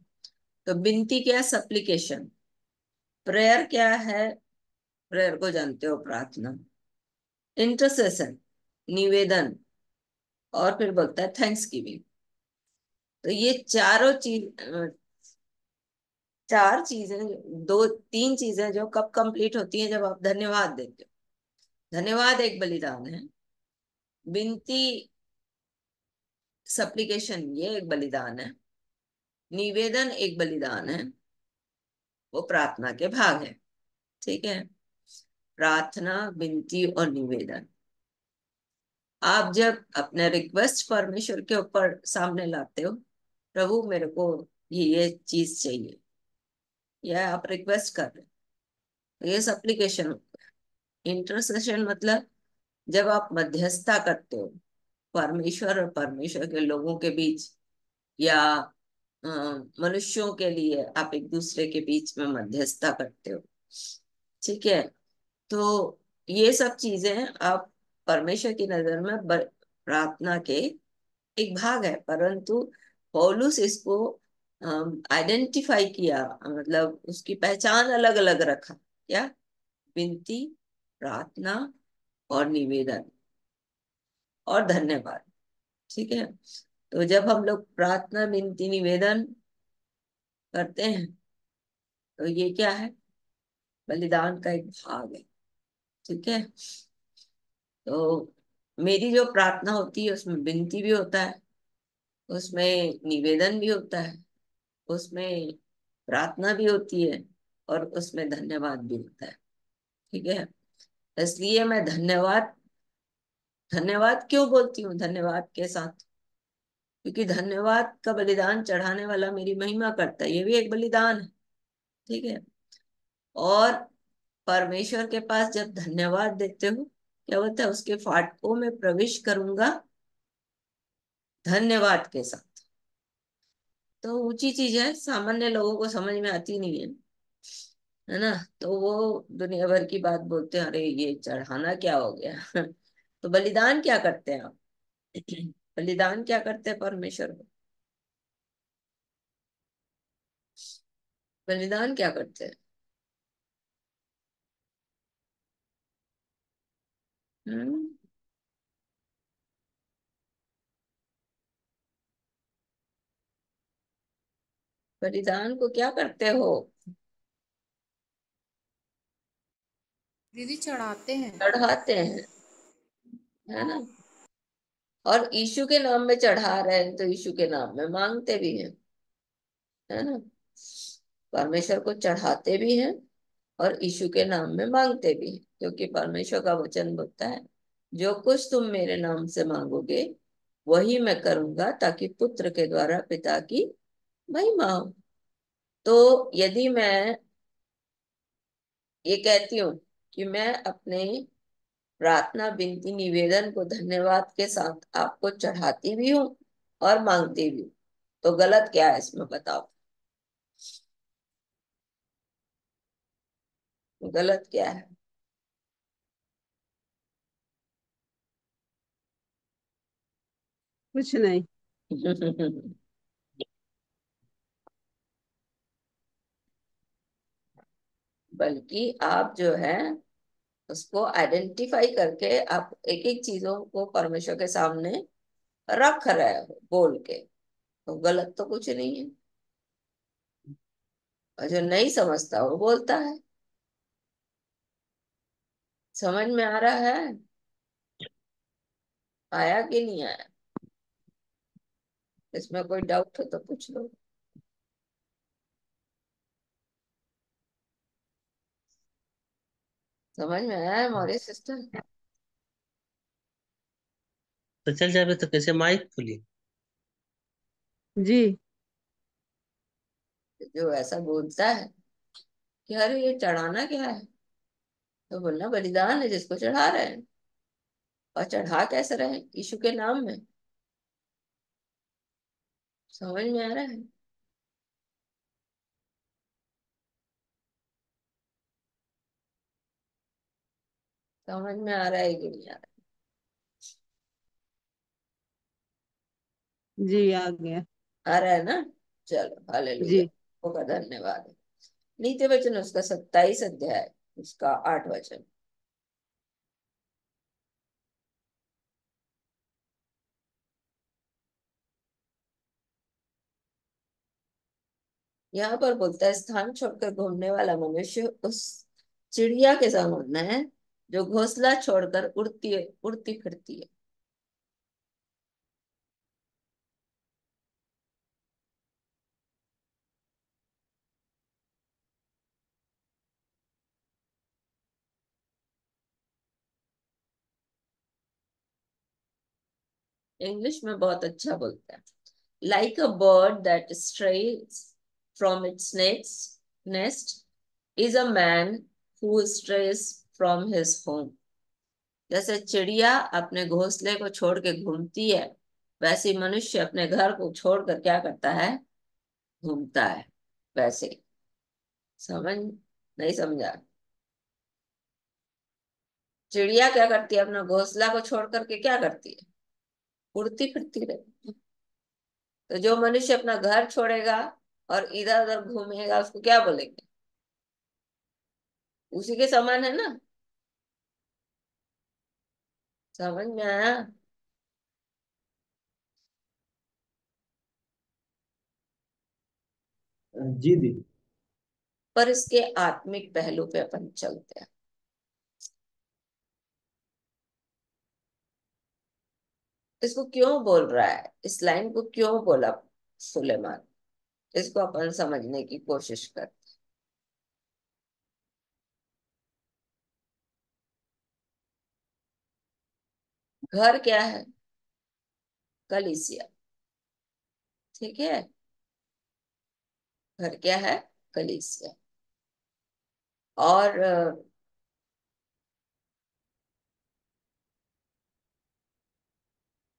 तो विनती क्या है? सप्लीकेशन। प्रेयर क्या है? प्रेयर को जानते हो, प्रार्थना। इंटरसेशन, निवेदन। और फिर बोलता है थैंक्स गिविंग। तो ये चारों चीज, 4 चीजें, 2 3 चीजें जो कब कंप्लीट होती हैं? जब आप धन्यवाद देते हो। धन्यवाद एक बलिदान है। विनती, सप्लीकेशन, ये एक बलिदान है। निवेदन एक बलिदान है, वो प्रार्थना के भाग है। ठीक है। प्रार्थना, विनती और निवेदन। आप जब अपने रिक्वेस्ट परमेश्वर के ऊपर सामने लाते हो, प्रभु मेरे को ये चीज चाहिए, या आप रिक्वेस्ट कर रहे हो, तो ये सप्लीकेशन होता है। इंटरसेशन मतलब जब आप मध्यस्थता करते हो परमेश्वर और परमेश्वर के लोगों के बीच, या अ, मनुष्यों के लिए आप एक दूसरे के बीच में मध्यस्थता करते हो। ठीक है। तो ये सब चीजें आप परमेश्वर की नजर में प्रार्थना के एक भाग है, परंतु पौलुस इसको आइडेंटिफाई किया, मतलब उसकी पहचान अलग अलग रखा। क्या? विनती, प्रार्थना और निवेदन और धन्यवाद। ठीक है। तो जब हम लोग प्रार्थना, विनती, निवेदन करते हैं, तो ये क्या है? बलिदान का एक भाग है। ठीक है। तो मेरी जो प्रार्थना होती है उसमें विनती भी होता है, उसमें निवेदन भी होता है, उसमें प्रार्थना भी होती है, और उसमें धन्यवाद भी होता है। ठीक है। इसलिए मैं धन्यवाद, धन्यवाद क्यों बोलती हूँ धन्यवाद के साथ? क्योंकि धन्यवाद का बलिदान चढ़ाने वाला मेरी महिमा करता है, ये भी एक बलिदान है। ठीक है। और परमेश्वर के पास जब धन्यवाद देते हो, क्या होता है? उसके फाटकों में प्रवेश करूंगा धन्यवाद के साथ। तो ऊंची चीज है, सामान्य लोगों को समझ में आती नहीं है ना? तो वो दुनिया भर की बात बोलते हैं, अरे ये चढ़ाना क्या हो गया? तो बलिदान क्या करते हैं आप? बलिदान क्या करते हैं परमेश्वर को? बलिदान क्या करते हैं? हम्म? बलिदान को क्या करते हो? दीदी चढ़ाते हैं। चढ़ाते हैं, है ना? और यीशु के नाम में चढ़ा रहे हैं, तो यीशु के नाम में मांगते भी हैं, है ना? परमेश्वर को चढ़ाते भी हैं और यीशु के नाम में मांगते भी हैं, क्योंकि परमेश्वर का वचन बोलता है, जो कुछ तुम मेरे नाम से मांगोगे वही मैं करूंगा, ताकि पुत्र के द्वारा पिता की महिमा हो। तो यदि मैं ये कहती हूँ कि मैं अपने प्रार्थना, विनती, निवेदन को धन्यवाद के साथ आपको चढ़ाती भी हूँ और मांगती भी हूँ, तो गलत क्या है इसमें? बताओ, गलत क्या है? कुछ नहीं। बल्कि आप जो है उसको आइडेंटिफाई करके आप एक एक चीजों को परमेश्वर के सामने रख रहे हो बोल के, तो गलत तो कुछ नहीं है। और जो नहीं समझता वो बोलता है। समझ में आ रहा है? आया कि नहीं आया? इसमें कोई डाउट हो तो पूछ लो। समझ में आया है मौर्य सिस्टर? तो चल जाबे तो कैसे माइक खुली? जी। जो ऐसा बोलता है कि अरे ये चढ़ाना क्या है, तो बोलना बलिदान है जिसको चढ़ा रहे हैं। और चढ़ा कैसे रहे यीशु के नाम में? समझ में आ रहा है? समझ में आ रहा है कि नहीं आ रहा? जी आ गया। आ रहा है ना? चलो हालेलुया, जी होगा, धन्यवाद। नीति वचन उसका 27 अध्याय, उसका 8 वचन। यहाँ पर बोलता है, स्थान छोड़कर घूमने वाला मनुष्य उस चिड़िया के समान है जो घोंसला छोड़कर उड़ती फिरती है। इंग्लिश में बहुत अच्छा बोलता है। Like a bird that esterase from its nest is a man who esterase from his home. जैसे चिड़िया अपने घोंसले को छोड़ के घूमती है, वैसे ही मनुष्य अपने घर को छोड़कर क्या करता है? घूमता है। वैसे ही। समझ नहीं समझा? चिड़िया क्या करती है? अपना घोंसला को छोड़ करके क्या करती है? उड़ती फिरती रहती है। तो जो मनुष्य अपना घर छोड़ेगा और इधर उधर घूमेगा, उसको क्या बोलेंगे? उसी के समान है ना? समझ में आया? जी दी। पर इसके आत्मिक पहलू पे अपन चलते हैं। इसको क्यों बोल रहा है? इस लाइन को क्यों बोला सुलेमान? इसको अपन समझने की कोशिश कर। घर क्या है? कलीसिया। ठीक है? घर क्या है? कलीसिया। और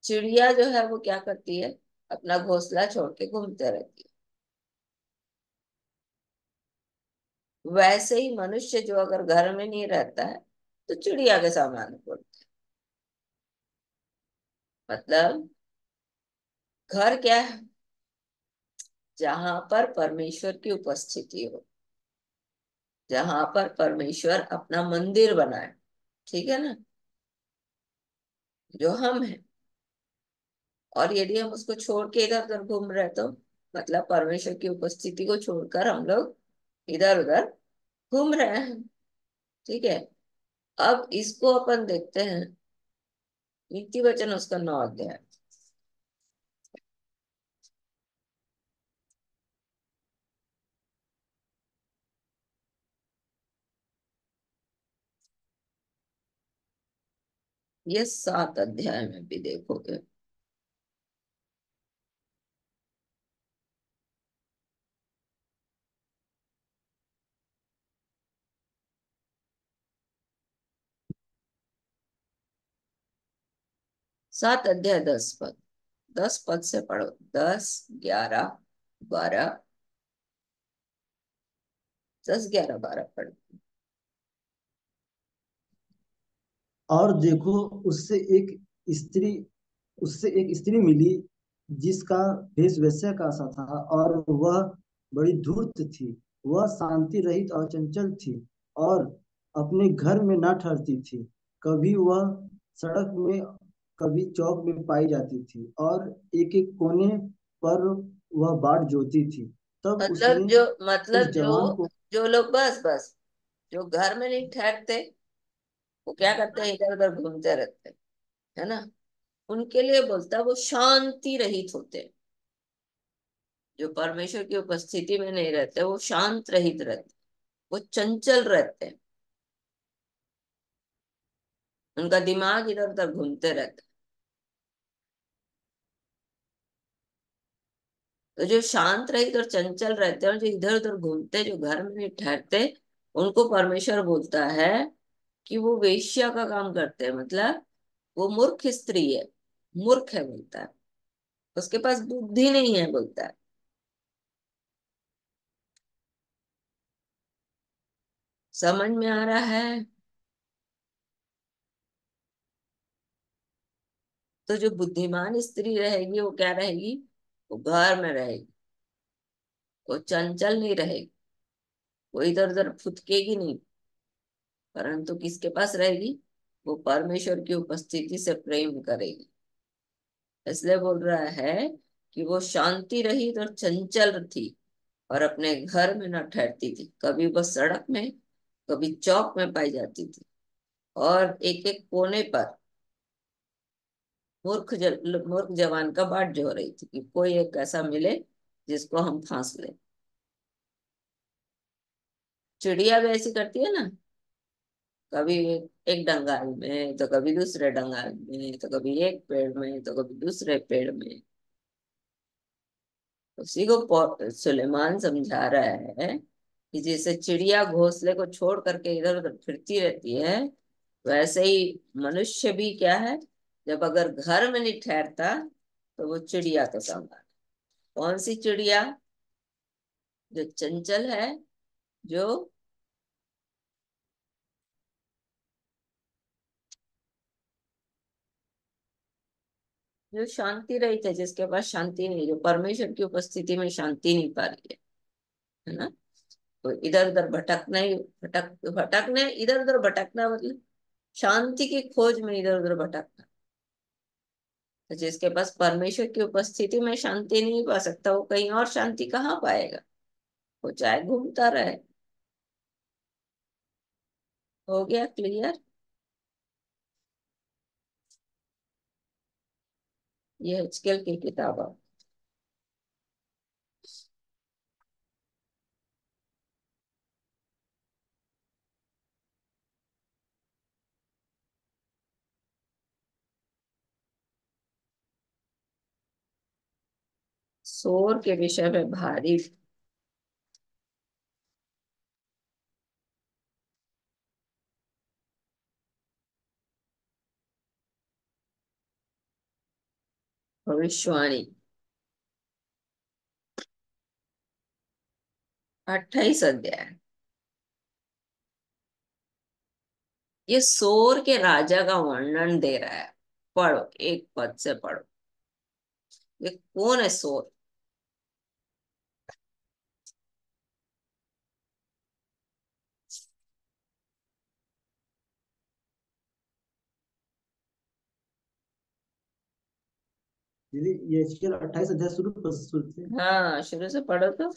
चिड़िया जो है वो क्या करती है? अपना घोंसला छोड़ के घूमते रहती है। वैसे ही मनुष्य जो अगर घर में नहीं रहता है तो चिड़िया के समान बोलते हैं। मतलब घर क्या है? जहां पर परमेश्वर की उपस्थिति हो, जहां पर परमेश्वर अपना मंदिर बनाए। ठीक है ना? जो हम हैं। और यदि हम उसको छोड़ के इधर उधर घूम रहे तो मतलब परमेश्वर की उपस्थिति को छोड़कर हम लोग इधर उधर घूम रहे हैं। ठीक है? अब इसको अपन देखते हैं, नीति वचन उसका 9 अध्याय। ये 7 अध्याय में भी देखोगे। सात अध्याय 10 पद। 10 पद से पढ़ो। 10, 11, 12। 10, 11, 12 पढ़ो। और देखो, उससे एक स्त्री उससे एक स्त्री मिली जिसका भेष वेश्या का सा था, और वह बड़ी धूर्त थी। वह शांति रहित और चंचल थी, और अपने घर में न ठहरती थी। कभी वह सड़क में, कभी चौक में पाई जाती थी, और एक एक कोने पर वह बाट जोती थी। तब मतलब उसने जो उस मतलब जो जवान को जो लोग बस बस जो घर में नहीं ठहरते, वो क्या करते हैं? इधर उधर घूमते रहते हैं। है ना? उनके लिए बोलता है वो शांति रहित होते हैं। जो परमेश्वर की उपस्थिति में नहीं रहते वो शांत रहित रहते, वो चंचल रहते हैं। उनका दिमाग इधर उधर घूमते रहता है। तो जो शांत रहित और चंचल रहते हैं और जो इधर उधर घूमते, जो घर में नहीं ठहरते, उनको परमेश्वर बोलता है कि वो वेश्या का काम करते हैं। मतलब वो मूर्ख स्त्री है, मूर्ख है बोलता है, उसके पास बुद्धि नहीं है बोलता है। समझ में आ रहा है? तो जो बुद्धिमान स्त्री रहेगी वो क्या रहेगी? वो घर में रहेगी, वो चंचल नहीं रहेगी, वो इधर उधर फुदकेगी नहीं, परंतु किसके पास रहेगी? वो परमेश्वर की उपस्थिति से प्रेम करेगी। इसलिए बोल रहा है कि वो शांति रहित और चंचल थी और अपने घर में न ठहरती थी, कभी वो सड़क में, कभी चौक में पाई जाती थी, और एक एक कोने पर मूर्ख जवान का बाट जो रही थी कि कोई एक ऐसा मिले जिसको हम फांस ले। चिड़िया भी ऐसी करती है ना, कभी एक डंगाल में तो कभी दूसरे डंगाल में, तो कभी एक पेड़ में तो कभी दूसरे पेड़ में। उसी को सुलेमान समझा रहा है कि जैसे चिड़िया घोंसले को छोड़ करके इधर उधर फिरती रहती है, वैसे ही मनुष्य भी क्या है, जब अगर घर में नहीं ठहरता तो वो चिड़िया के समान। कौन सी चिड़िया? जो चंचल है, जो जो शांति रहित है, जिसके पास शांति नहीं, जो परमेश्वर की उपस्थिति में शांति नहीं पा रही है ना। तो इधर उधर भटकना ही भटकने, इधर उधर भटकना मतलब शांति की खोज में इधर उधर भटकना। तो जिसके पास परमेश्वर की उपस्थिति में शांति नहीं पा सकता, वो कहीं और शांति कहाँ पाएगा? वो चाहे घूमता रहे। हो गया क्लियर? ये हिचकेल की किताब है। शोर के विषय में भारी भविष्यवाणी। 28 अध्याय। ये शोर के राजा का वर्णन दे रहा है। पढ़ो, एक पद से पढ़ो। ये कौन है शोर? दीदी ये एचकेएल 28 अध्याय शुरू से। हाँ, शुरू से पढ़ो तो।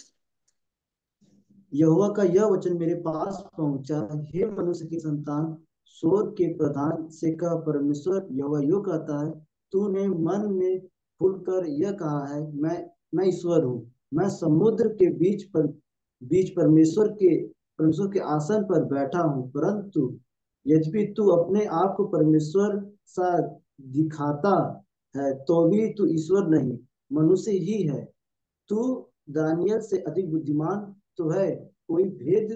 यहोवा का यह वचन मेरे पास पहुंचा, हे मनुष्य की संतान, शोर के प्रधान से कह, परमेश्वर यहोवा यूं कहता है, तूने मन में खुलकर यह कहा है, मैं ईश्वर हूँ, मैं समुद्र के बीच परमेश्वर के आसन पर बैठा हूँ। परंतु यद्यपि तू अपने आप को परमेश्वर सा दिखाता है, तो भी तू ईश्वर नहीं, मनुष्य ही है। तू दानियल से अधिक बुद्धिमान तो है, कोई भेद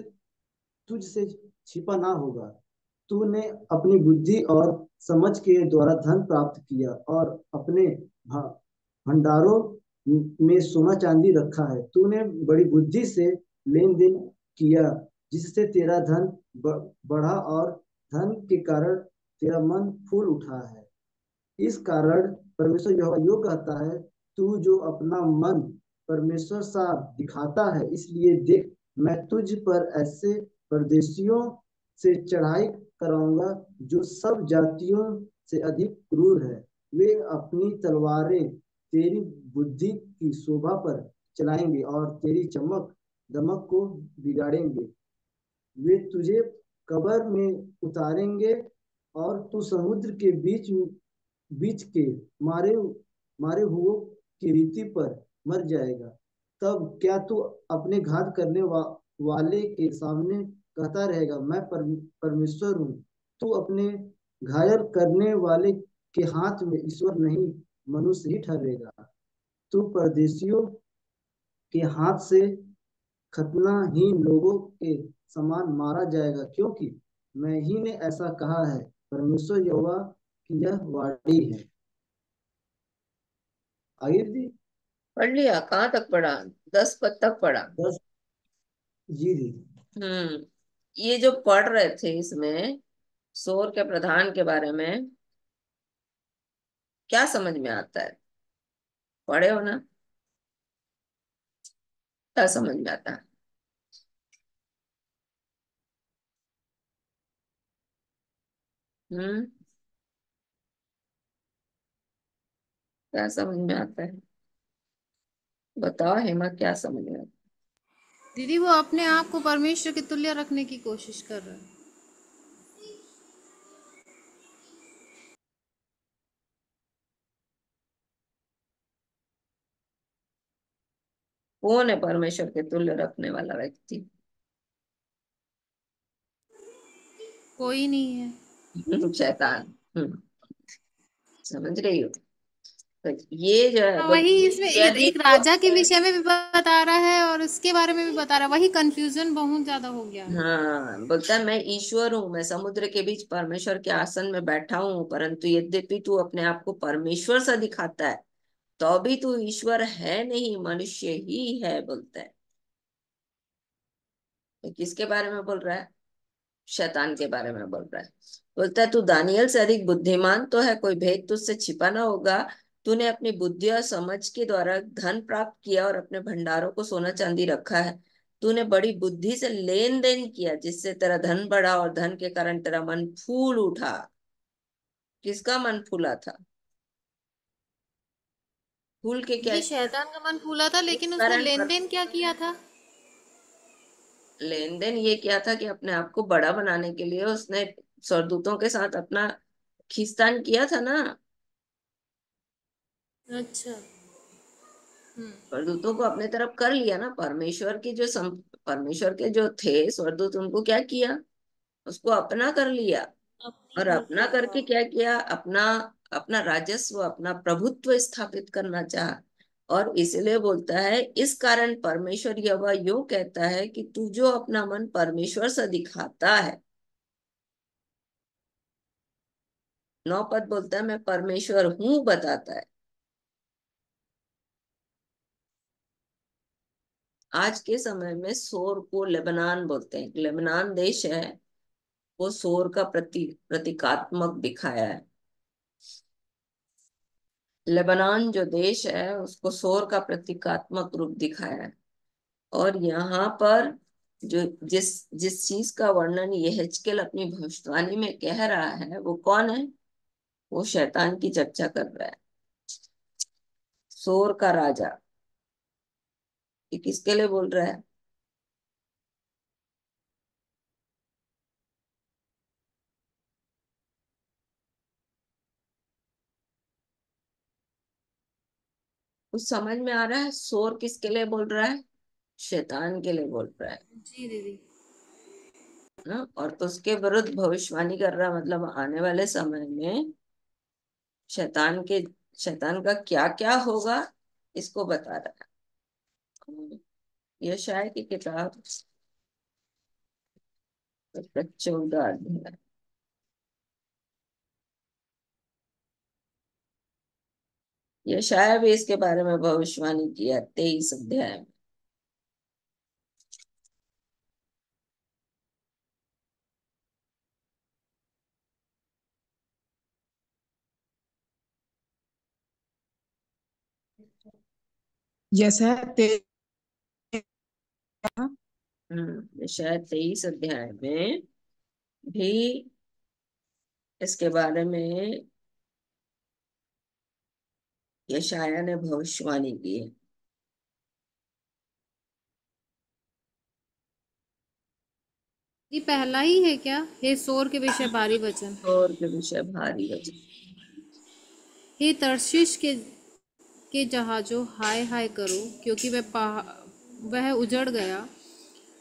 तुझसे छिपा ना होगा। तूने अपनी बुद्धि और समझ के द्वारा धन प्राप्त किया और अपने भंडारों में सोना चांदी रखा है। तूने बड़ी बुद्धि से लेन देन किया, जिससे तेरा धन बढ़ा और धन के कारण तेरा मन फूल उठा है। इस कारण परमेश्वर यहोवा यूं कहता है, तू जो अपना मन परमेश्वर सा दिखाता है, इसलिए देख, मैं तुझ पर ऐसे परदेशियों से चढ़ाई कराऊंगा जो सब जातियों से अधिक क्रूर है। वे अपनी तलवारें तेरी बुद्धि की शोभा पर चलाएंगे और तेरी चमक दमक को बिगाड़ेंगे। वे तुझे कब्र में उतारेंगे और तू समुद्र के बीच के मारे मारे हुओं की रीति पर मर जाएगा। तब क्या तू अपने घात करने वाले के सामने कहता रहेगा, मैं परमेश्वर हूँ? तू अपने घायल करने वाले के हाथ में ईश्वर नहीं, मनुष्य ही ठहरेगा। तू परदेशियों के हाथ से खतनाहीन लोगों के समान मारा जाएगा, क्योंकि मैं ही ने ऐसा कहा है। परमेश्वर यहोवा कि यह वाणी है। आगे दीदी। पढ़ लिया? कहाँ तक पढ़ा? 10 पद तक पढ़ा? 10। जी दीदी। ये जो पढ़ रहे थे इसमें शोर के प्रधान के बारे में क्या समझ में आता है? पढ़े हो ना? क्या समझ में आता है? हम्म क्या समझ में आता है? बताओ हेमा, क्या समझ में आता दीदी वो अपने आप को परमेश्वर के तुल्य रखने की कोशिश कर रहा है। है? कौन है परमेश्वर के तुल्य रखने वाला व्यक्ति? कोई नहीं है। शैतान। समझ रही हो? तो ये जो है हाँ, बोलते वही हैं इसमें कि यदि एक राजा के विषय में भी बता रहा है और उसके बारे में भी बता रहा है। वही कंफ्यूजन बहुत ज्यादा हो गया है। हाँ, बोलता है मैं ईश्वर हूँ, मैं समुद्र के बीच परमेश्वर के आसन में बैठा हूँ, परंतु यद्यपि तू अपने आप को परमेश्वर सा दिखाता है तो भी तू ईश्वर है नहीं, मनुष्य ही है, बोलता है। तो किसके बारे में बोल रहा है? शैतान के बारे में बोल रहा है। बोलता है तू दानियल से अधिक बुद्धिमान तो है, कोई भेद तुझसे छिपा ना होगा। तूने अपनी बुद्धि और समझ के द्वारा धन प्राप्त किया और अपने भंडारों को सोना चांदी रखा है। तूने बड़ी बुद्धि से लेन देन किया, जिससे तेरा धन बढ़ा और धन के कारण तेरा मन फूल उठा। किसका मन फूला था? फूल के क्या? दीदी शैतान का मन फूला था, इस लेकिन उसने कारण लेन पर देन क्या किया था? लेन देन ये किया था कि अपने आप को बड़ा बनाने के लिए उसने स्वर्गदूतों के साथ अपना खींचतान किया था ना। अच्छा। स्वर्गदूतों को अपने तरफ कर लिया ना। परमेश्वर के जो थे स्वर्गदूत, उनको क्या किया? उसको अपना कर लिया। अपने और घर अपना पे। करके क्या किया? अपना अपना राजस्व, अपना प्रभुत्व स्थापित करना चाहा। और इसलिए बोलता है, इस कारण परमेश्वर यहोवा यूं कहता है कि तू जो अपना मन परमेश्वर से दिखाता है। 9 पद बोलता है मैं परमेश्वर हूं, बताता है। आज के समय में सोर को लेबनान बोलते हैं। लेबनान देश है, वो सोर का प्रतीकात्मक दिखाया है। लेबनान जो देश है उसको सोर का प्रतीकात्मक रूप दिखाया है। और यहाँ पर जो जिस जिस चीज का वर्णन यहेजकेल अपनी भविष्यवाणी में कह रहा है, वो कौन है? वो शैतान की चर्चा कर रहा है। सोर का राजा। ये किसके लिए बोल रहा है? कुछ समझ में आ रहा है? सोर किसके लिए बोल रहा है? शैतान के लिए बोल रहा है जी दीदी। ना। और तो उसके विरुद्ध भविष्यवाणी कर रहा है, मतलब आने वाले समय में शैतान के शैतान का क्या क्या होगा, इसको बता रहा है। यशायाह की किताब 14 अध्याय। यशायाह भी इसके बारे में भविष्यवाणी किया 23 अध्याय में। जैसा यशायाह 23 अध्याय में भी इसके बारे में यशायाह ने भविष्यवाणी की है। ये पहला ही है क्या? हे सोर के विषय भारी वचन। और के विषय भारी वचन। हे तर्शीश के जहाजों, हाय हाय करो, क्योंकि वह उजड़ गया।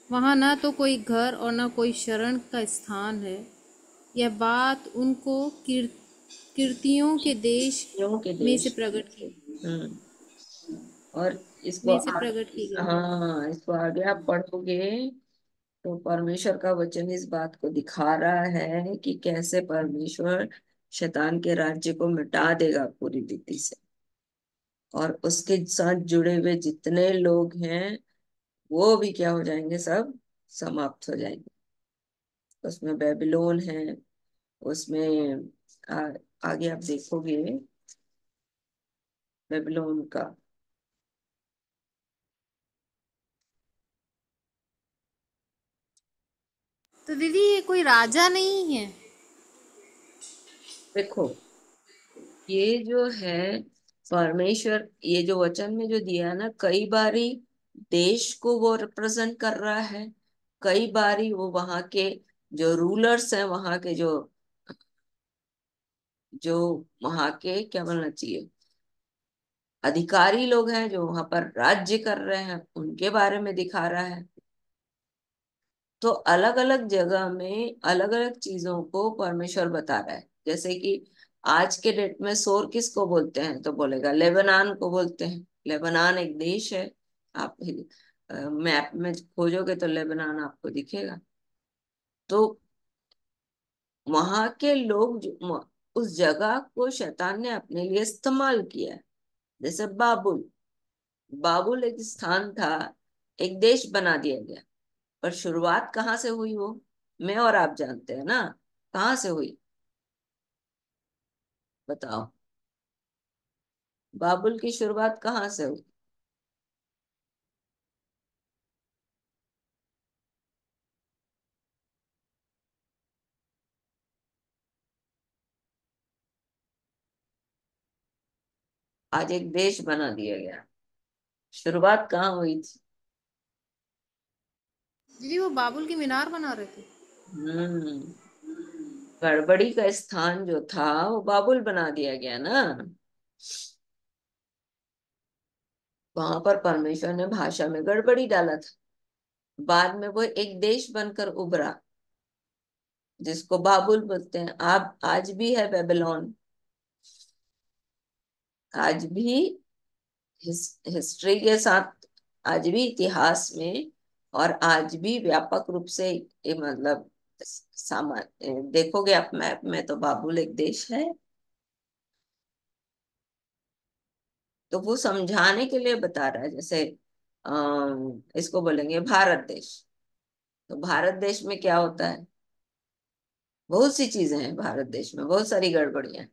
वहाँ ना तो कोई घर और ना कोई शरण का स्थान है। यह बात उनको कीर्तियों के देश यों के में से देश प्रकट की हम्म और इसको में से प्रकट की गई। हाँ, इसको आगे आप पढ़ोगे तो परमेश्वर का वचन इस बात को दिखा रहा है कि कैसे परमेश्वर शैतान के राज्य को मिटा देगा पूरी रीति से, और उसके साथ जुड़े हुए जितने लोग हैं वो भी क्या हो जाएंगे, सब समाप्त हो जाएंगे। उसमें बेबीलोन है, उसमें आगे आप देखोगे बेबीलोन का। तो दीदी ये कोई राजा नहीं है? देखो ये जो है परमेश्वर, ये जो वचन में जो दिया ना, कई बारी देश को वो रिप्रेजेंट कर रहा है, कई बारी वो वहां के जो रूलर्स हैं, वहां के जो वहां के क्या बोलना चाहिए, अधिकारी लोग हैं जो वहां पर राज्य कर रहे हैं, उनके बारे में दिखा रहा है। तो अलग अलग जगह में अलग अलग चीजों को परमेश्वर बता रहा है। जैसे कि आज के डेट में सोर किसको बोलते हैं, तो बोलेगा लेबनान को बोलते हैं। लेबनान एक देश है, आप मैप में खोजोगे तो लेबनान आपको दिखेगा। तो वहां के लोग उस जगह को शैतान ने अपने लिए इस्तेमाल किया है। जैसे बाबुल, बाबुल एक स्थान था, एक देश बना दिया गया, पर शुरुआत कहाँ से हुई वो मैं और आप जानते हैं ना, कहाँ से हुई बताओ, बाबुल की शुरुआत कहाँ से हुई? आज एक देश बना दिया गया, शुरुआत कहाँ हुई थी? दीदी वो बाबुल की मीनार बना रहे थे। हम्म गड़बड़ी का स्थान जो था वो बाबुल बना दिया गया ना। वहां पर परमेश्वर ने भाषा में गड़बड़ी डाला था, बाद में वो एक देश बनकर उभरा, जिसको बाबुल बोलते हैं। आप आज भी है बेबीलोन, आज भी हिस्ट्री के साथ, आज भी इतिहास में, और आज भी व्यापक रूप से ये मतलब सामान देखोगे आप मैप में तो बाबुल एक देश है। तो वो समझाने के लिए बता रहा है। जैसे इसको बोलेंगे भारत देश, तो भारत देश में क्या होता है, बहुत सी चीजें हैं भारत देश में, बहुत सारी गड़बड़ियां हैं।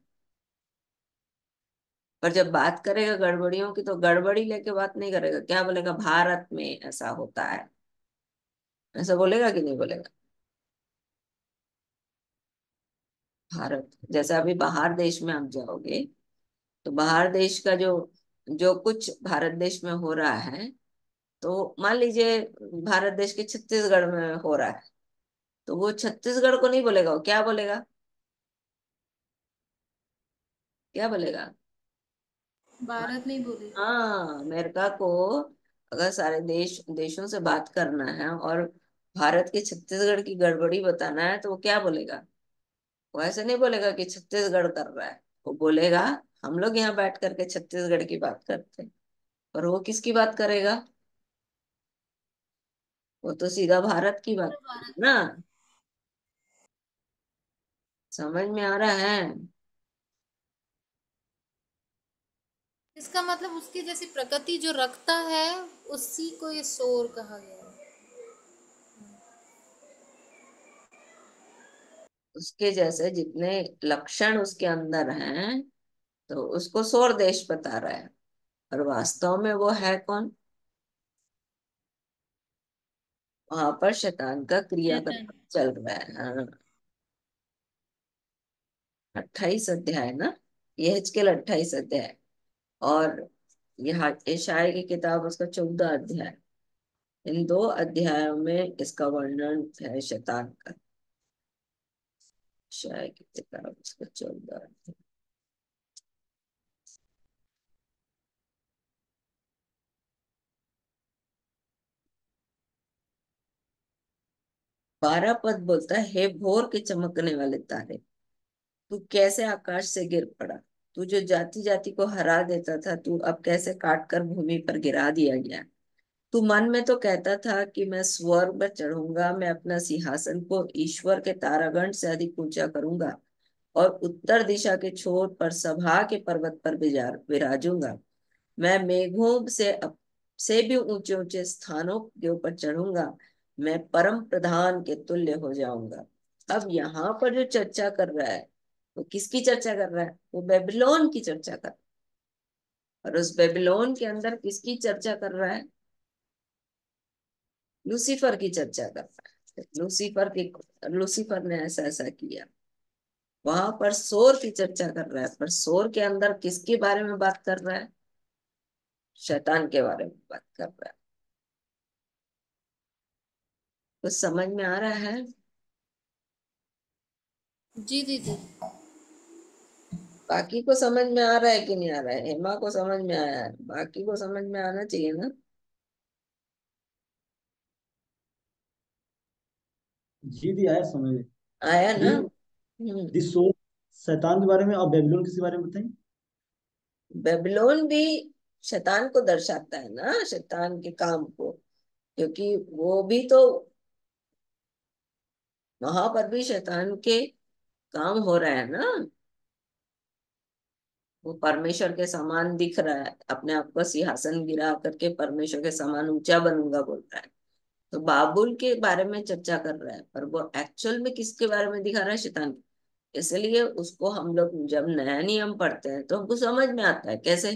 पर जब बात करेगा गड़बड़ियों की तो गड़बड़ी लेके बात नहीं करेगा, क्या बोलेगा, भारत में ऐसा होता है, ऐसा बोलेगा कि नहीं बोलेगा? भारत जैसे अभी बाहर देश में आप जाओगे तो बाहर देश का जो जो कुछ भारत देश में हो रहा है, तो मान लीजिए भारत देश के छत्तीसगढ़ में हो रहा है, तो वो छत्तीसगढ़ को नहीं बोलेगा, वो क्या बोलेगा, क्या बोलेगा? भारत नहीं बोले। हाँ, अमेरिका को अगर सारे देशों से बात करना है और भारत के छत्तीसगढ़ की गड़बड़ी बताना है, तो वो क्या बोलेगा? वो ऐसे नहीं बोलेगा कि छत्तीसगढ़ कर रहा है, वो बोलेगा हम लोग यहाँ बैठ करके छत्तीसगढ़ की बात करते हैं। और वो किसकी बात करेगा? वो तो सीधा भारत की बात ना। समझ में आ रहा है? इसका मतलब उसकी जैसी प्रकृति जो रखता है उसी को ये शोर कहा गया है। उसके जैसे जितने लक्षण उसके अंदर हैं, तो उसको सौर देश बता रहा है। और वास्तव में वो है कौन? वहां पर शैतान का क्रियाकर्म शैतान। चल रहा है। हाँ, 28 अध्याय ना, यहेजकेल 28 अध्याय, और यहाँ यशायाह की किताब उसका 14 अध्याय। इन दो अध्यायों में इसका वर्णन है शैतान का। यशायाह की किताब उसका 14 अध्याय। 12 पद बोलता है, हे भोर के चमकने वाले तारे, तू कैसे आकाश से गिर पड़ा, तू जो जाति जाति को हरा देता था, तू अब कैसे काट कर भूमि पर गिरा दिया गया। तू मन में तो कहता था कि मैं स्वर्ग पर चढ़ूंगा, मैं अपना सिंहासन को ईश्वर के तारागण से अधिक ऊंचा करूंगा और उत्तर दिशा के छोर पर सभा के पर्वत पर विराजूंगा। मैं मेघों से भी ऊंचे ऊंचे स्थानों के ऊपर चढ़ूंगा। मैं परम प्रधान के तुल्य हो जाऊंगा। अब यहाँ पर जो चर्चा कर रहा है वो किसकी चर्चा कर रहा है? वो बेबीलोन की चर्चा कर रहा है। और उस बेबीलोन के अंदर किसकी चर्चा कर रहा है? लूसीफर की चर्चा कर रहा है। लूसीफर ने ऐसा ऐसा किया। वहां पर सोर की चर्चा कर रहा है, पर सोर के अंदर किसके बारे में बात कर रहा है? शैतान के बारे में बात कर रहा है। कुछ समझ में आ रहा है? जी दीदी। बाकी को समझ में आ रहा है कि नहीं आ रहा है? हेमा को समझ में आया है, बाकी को समझ में आना चाहिए ना। जी दी आया समझ में। आया ना? दी दी सो शैतान के बारे में और बेबीलोन किसी बारे में बताइए। बेबीलोन भी शैतान को दर्शाता है ना, शैतान के काम को, क्योंकि वो भी तो वहां पर भी शैतान के काम हो रहा है ना। वो परमेश्वर के समान दिख रहा है, अपने आप को सिंहासन गिरा करके परमेश्वर के समान ऊंचा बनूंगा बोल रहा है। तो बाबुल के बारे में चर्चा कर रहा है, पर वो एक्चुअल में किसके बारे में दिखा रहा है? शैतान। इसलिए उसको हम लोग जब नया नियम पढ़ते हैं तो हमको समझ में आता है कैसे।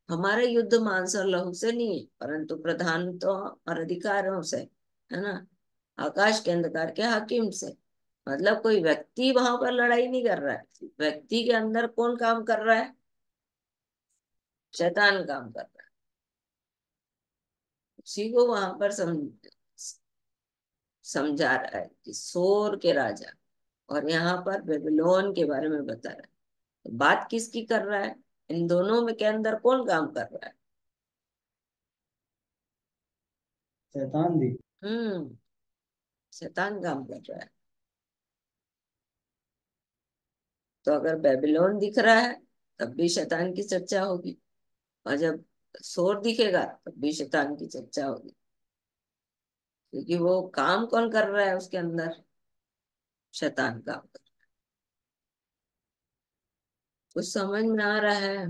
हमारा युद्ध मांस और लहू से नहीं है, परंतु प्रधान तो और अधिकारों से, है ना, आकाश के अंधकार के हाकिम से। मतलब कोई व्यक्ति वहां पर लड़ाई नहीं कर रहा है। व्यक्ति के अंदर कौन काम कर रहा है? शैतान काम कर रहा है। उसी को वहां पर समझा रहा है कि सोर के राजा, और यहाँ पर बेबीलोन के बारे में बता रहा है। तो बात किसकी कर रहा है? इन दोनों में के अंदर कौन काम कर रहा है? शैतान दी। हम्म शैतान काम कर रहा है। तो अगर बेबीलोन दिख रहा है तब भी शैतान की चर्चा होगी, और जब सोर दिखेगा तब भी शैतान की चर्चा होगी, क्योंकि वो काम कौन कर रहा है उसके अंदर? शैतान काम कर। कुछ समझ में आ रहा है?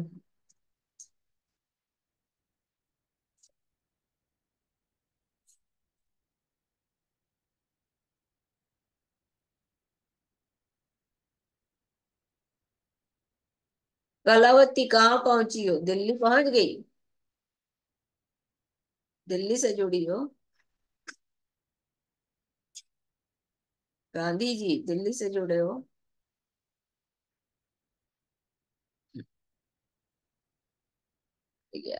कलावती कहाँ पहुंची हो? दिल्ली पहुंच गई? दिल्ली से जुड़ी हो? गांधी जी दिल्ली से जुड़े हो? ठीक है।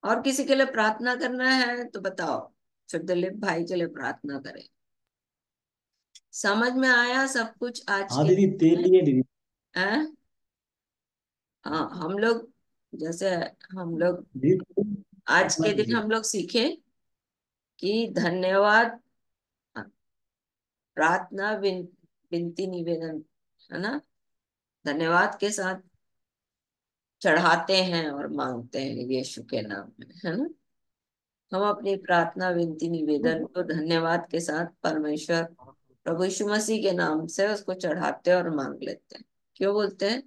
और किसी के लिए प्रार्थना करना है तो बताओ, फिर दिलीप भाई के लिए प्रार्थना करें। समझ में आया सब कुछ आज हाँ के दीदी दिन तेल में? लिए दीदी। हैं? हाँ, हम लोग जैसे हम लोग दीदी आज प्रार्थना के दिन कीजिए। हम लोग सीखे कि धन्यवाद, प्रार्थना, विनती, निवेदन, है ना, धन्यवाद के साथ चढ़ाते हैं और मांगते हैं यीशु के नाम में, है ना। हम अपनी प्रार्थना, विनती, निवेदन को धन्यवाद के साथ परमेश्वर प्रभु यीशु मसीह के नाम से उसको चढ़ाते और मांग लेते हैं। क्यों बोलते हैं?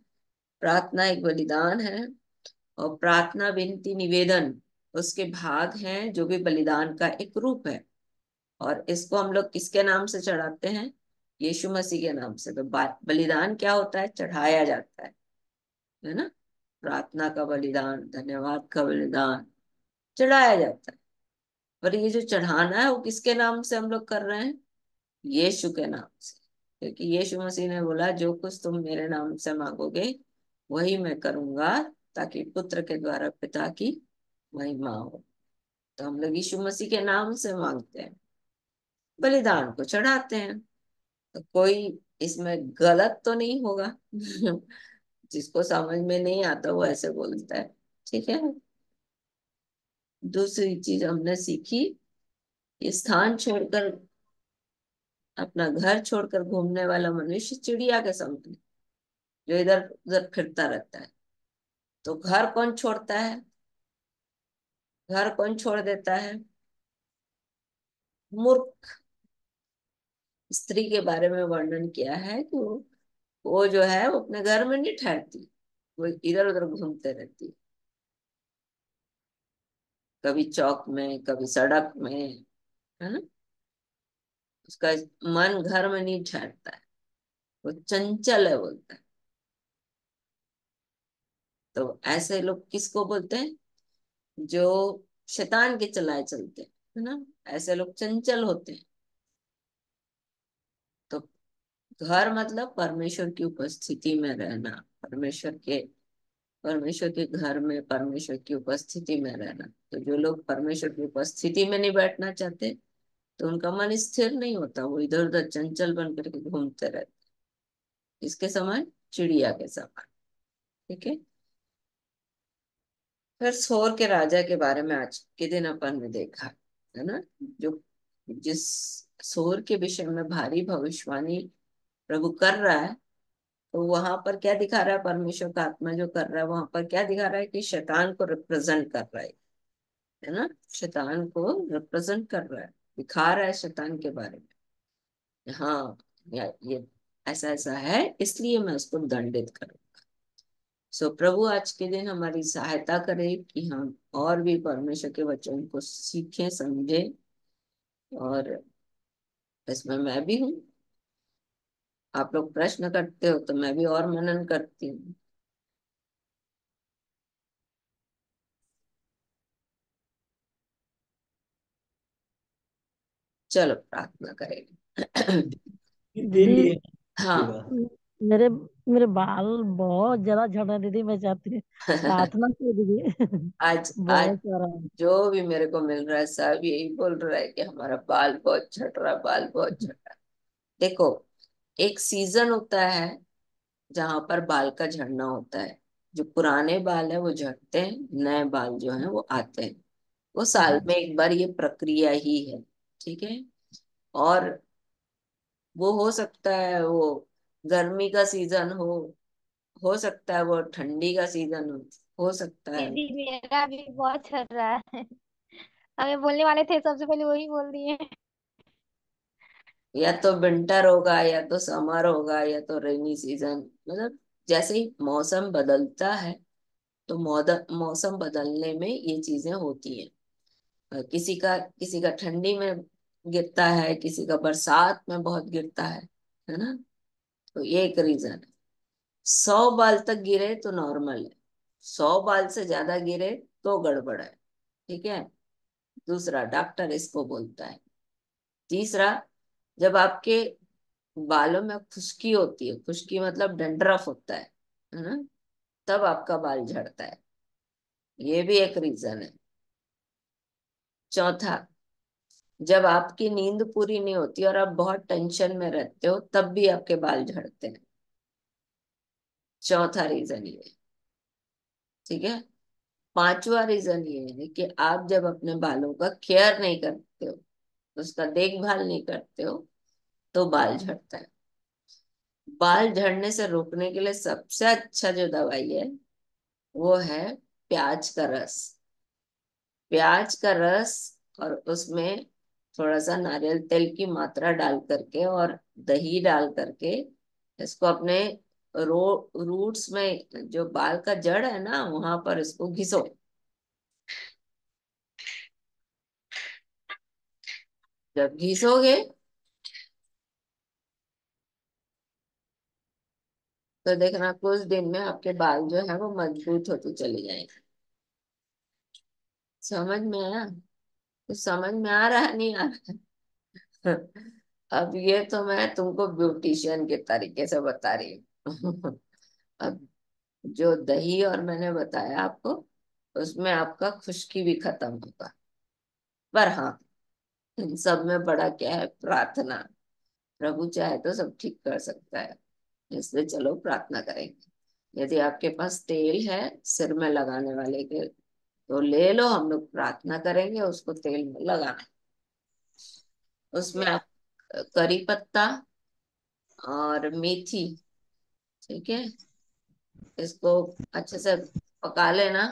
प्रार्थना एक बलिदान है, और प्रार्थना, विनती, निवेदन उसके भाग हैं जो भी बलिदान का एक रूप है। और इसको हम लोग किसके नाम से चढ़ाते हैं? यीशु मसीह के नाम से। तो बलिदान क्या होता है? चढ़ाया जाता है ना। प्रार्थना का बलिदान, धन्यवाद का बलिदान चढ़ाया जाता है। पर ये जो चढ़ाना है वो किसके नाम से हम लोग कर रहे हैं? यीशु के नाम से। क्योंकि यीशु मसीह ने बोला जो कुछ तुम मेरे नाम से मांगोगे वही मैं करूंगा, ताकि पुत्र के द्वारा पिता की महिमा हो। तो हम लोग यीशु मसीह के नाम से मांगते हैं, बलिदान को चढ़ाते हैं। तो कोई इसमें गलत तो नहीं होगा। जिसको समझ में नहीं आता वो ऐसे बोलता है। ठीक है। दूसरी चीज हमने सीखी, ये स्थान छोड़कर, अपना घर छोड़कर घूमने वाला मनुष्य चिड़िया के समान है, जो इधर उधर फिरता रहता है। तो घर कौन छोड़ता है? घर कौन छोड़ देता है? मूर्ख। स्त्री के बारे में वर्णन किया है कि वो जो है वो अपने घर में नहीं ठहरती, वो इधर उधर घूमते रहती, कभी चौक में कभी सड़क में, है ना। उसका मन घर में नहीं ठहरता है, वो चंचल है बोलता है। तो ऐसे लोग किसको बोलते हैं? जो शैतान के चलाए चलते हैं, है ना, ऐसे लोग चंचल होते हैं। तो घर मतलब परमेश्वर की उपस्थिति में रहना, परमेश्वर के घर में परमेश्वर की उपस्थिति में रहना। तो जो लोग परमेश्वर की उपस्थिति में नहीं बैठना चाहते, तो उनका मन स्थिर नहीं होता, वो इधर उधर चंचल बन करके घूमते रहते, इसके समान, चिड़िया के समान। ठीक है। फिर सोर के राजा के बारे में आज के दिन अपन ने देखा, है ना। जो जिस सोर के विषय में भारी भविष्यवाणी प्रभु कर रहा है, तो वहां पर क्या दिखा रहा है? परमेश्वर का आत्मा जो कर रहा है वहां पर क्या दिखा रहा है? कि शैतान को रिप्रेजेंट कर रहा है ना। शैतान को रिप्रेजेंट कर रहा है, दिखा रहा है शैतान के बारे में। हाँ, या ये ऐसा ऐसा है, इसलिए मैं उसको दंडित करूँ। सो प्रभु आज के दिन हमारी सहायता करे कि हम और भी परमेश्वर के वचन को सीखें, समझें। और इसमें मैं भी हूँ, आप लोग प्रश्न करते हो तो मैं भी और मनन करती हूँ। चलो प्रार्थना करेंगे। दिन दीदी लिए हाँ। कीजिएगा। मेरे मेरे बाल बहुत ज्यादा झड़ रहे हैं दीदी, मैं चाहती हूँ प्रार्थना कर दीजिए। आज आज बहुत सारा। जो भी मेरे को मिल रहा है सब यही बोल रहा है कि हमारा बाल बहुत झड़ रहा है, बाल बहुत झड़ रहा है। देखो, एक सीजन होता है जहां पर बाल का झड़ना होता है। जो पुराने बाल है वो झड़ते हैं, नए बाल जो हैं वो आते हैं। वो साल में एक बार ये प्रक्रिया ही है। ठीक है। और वो हो सकता है वो गर्मी का सीजन हो सकता है वो ठंडी का सीजन हो सकता है। दीदी मेरा भी बहुत चल रहा है। हमें बोलने वाले थे, सबसे पहले वही बोल दिए। या तो विंटर होगा या तो समर होगा या तो रेनी सीजन, मतलब जैसे ही मौसम बदलता है, तो मौसम बदलने में ये चीजें होती हैं। किसी का ठंडी में गिरता है, किसी का बरसात में बहुत गिरता है ना। तो ये एक रीजन है। 100 बाल तक गिरे तो नॉर्मल है, 100 बाल से ज्यादा गिरे तो गड़बड़ है। ठीक है। दूसरा, डॉक्टर इसको बोलता है। तीसरा, जब आपके बालों में खुश्की होती है, खुश्की मतलब डंड्रफ होता है ना, तब आपका बाल झड़ता है। ये भी एक रीजन है। चौथा, जब आपकी नींद पूरी नहीं होती और आप बहुत टेंशन में रहते हो, तब भी आपके बाल झड़ते हैं। चौथा रीजन ये है। ठीक है। पांचवा रीजन ये है कि आप जब अपने बालों का केयर नहीं करते हो, उसका देखभाल नहीं करते हो, तो बाल झड़ता है। बाल झड़ने से रोकने के लिए सबसे अच्छा जो दवाई है वो है प्याज का रस। प्याज का रस, और उसमें थोड़ा सा नारियल तेल की मात्रा डाल करके और दही डाल करके इसको अपने रूट्स में, जो बाल का जड़ है ना वहां पर इसको घिसो। जब घिसोगे तो देखना कुछ दिन में आपके बाल जो है वो मजबूत होते चले जाएंगे। समझ में आया? तो समझ में आ रहा है, नहीं आ रहा है? अब ये तो मैं तुमको ब्यूटिशियन के तरीके से बता रही हूँ। अब जो दही और मैंने बताया आपको, उसमें आपका खुश्की भी खत्म होगा। पर हाँ, इन सब में बड़ा क्या है? प्रार्थना। प्रभु चाहे तो सब ठीक कर सकता है, इसलिए चलो प्रार्थना करेंगे। यदि आपके पास तेल है सिर में लगाने वाले के, तो ले लो, हम लोग प्रार्थना करेंगे उसको तेल में लगाना। उसमें आप करी पत्ता और मेथी, ठीक है, इसको अच्छे से पका लेना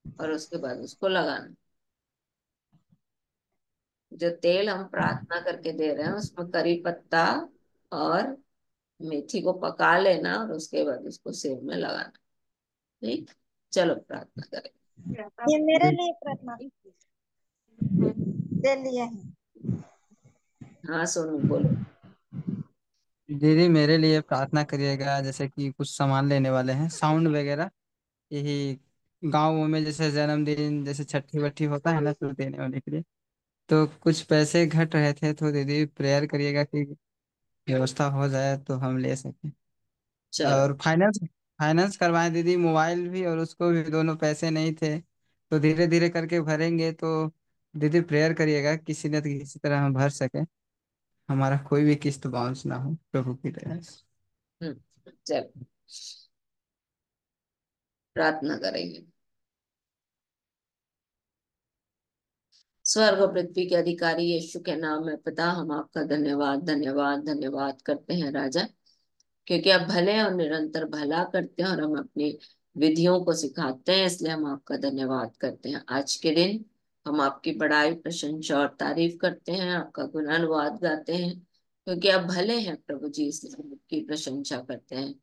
और उसके बाद उसको लगाना। जो तेल हम प्रार्थना करके दे रहे हैं उसमें करी पत्ता और मेथी को पका लेना और उसके बाद उसको सिर में लगाना। ठीक, चलो प्रार्थना करें। ये मेरे लिए प्रार्थना दे लिए हैं। हाँ सोनू बोलो। दीदी मेरे लिए प्रार्थना करिएगा, जैसे कि कुछ सामान लेने वाले हैं, साउंड वगैरह, यही गाँव में जैसे जन्मदिन जैसे छठी वट्ठी होता है ना, तो देने वाले के लिए तो कुछ पैसे घट रहे थे, तो दीदी प्रेयर करिएगा कि व्यवस्था हो जाए तो हम ले सकें। चलो और फाइनेंस फाइनेंस करवाएं दीदी, मोबाइल भी और उसको भी, दोनों पैसे नहीं थे, तो धीरे धीरे करके भरेंगे। तो दीदी प्रेयर करिएगा किसी न किसी तरह हम भर सके, हमारा कोई भी किस्त बाउंस ना हो, प्रभु की दया से। चलो प्रार्थना करेंगे। स्वर्ग और पृथ्वी के अधिकारी यीशु के नाम में पिता, हम आपका धन्यवाद धन्यवाद धन्यवाद करते हैं राजा, क्योंकि आप भले और निरंतर भला करते हैं और हम अपनी विधियों को सिखाते हैं, इसलिए हम आपका धन्यवाद करते हैं। आज के दिन हम आपकी बड़ाई प्रशंसा और तारीफ करते हैं, आपका गुणानुवाद गाते हैं, क्योंकि आप भले हैं प्रभु जी, इसलिए हम आपकी प्रशंसा करते हैं।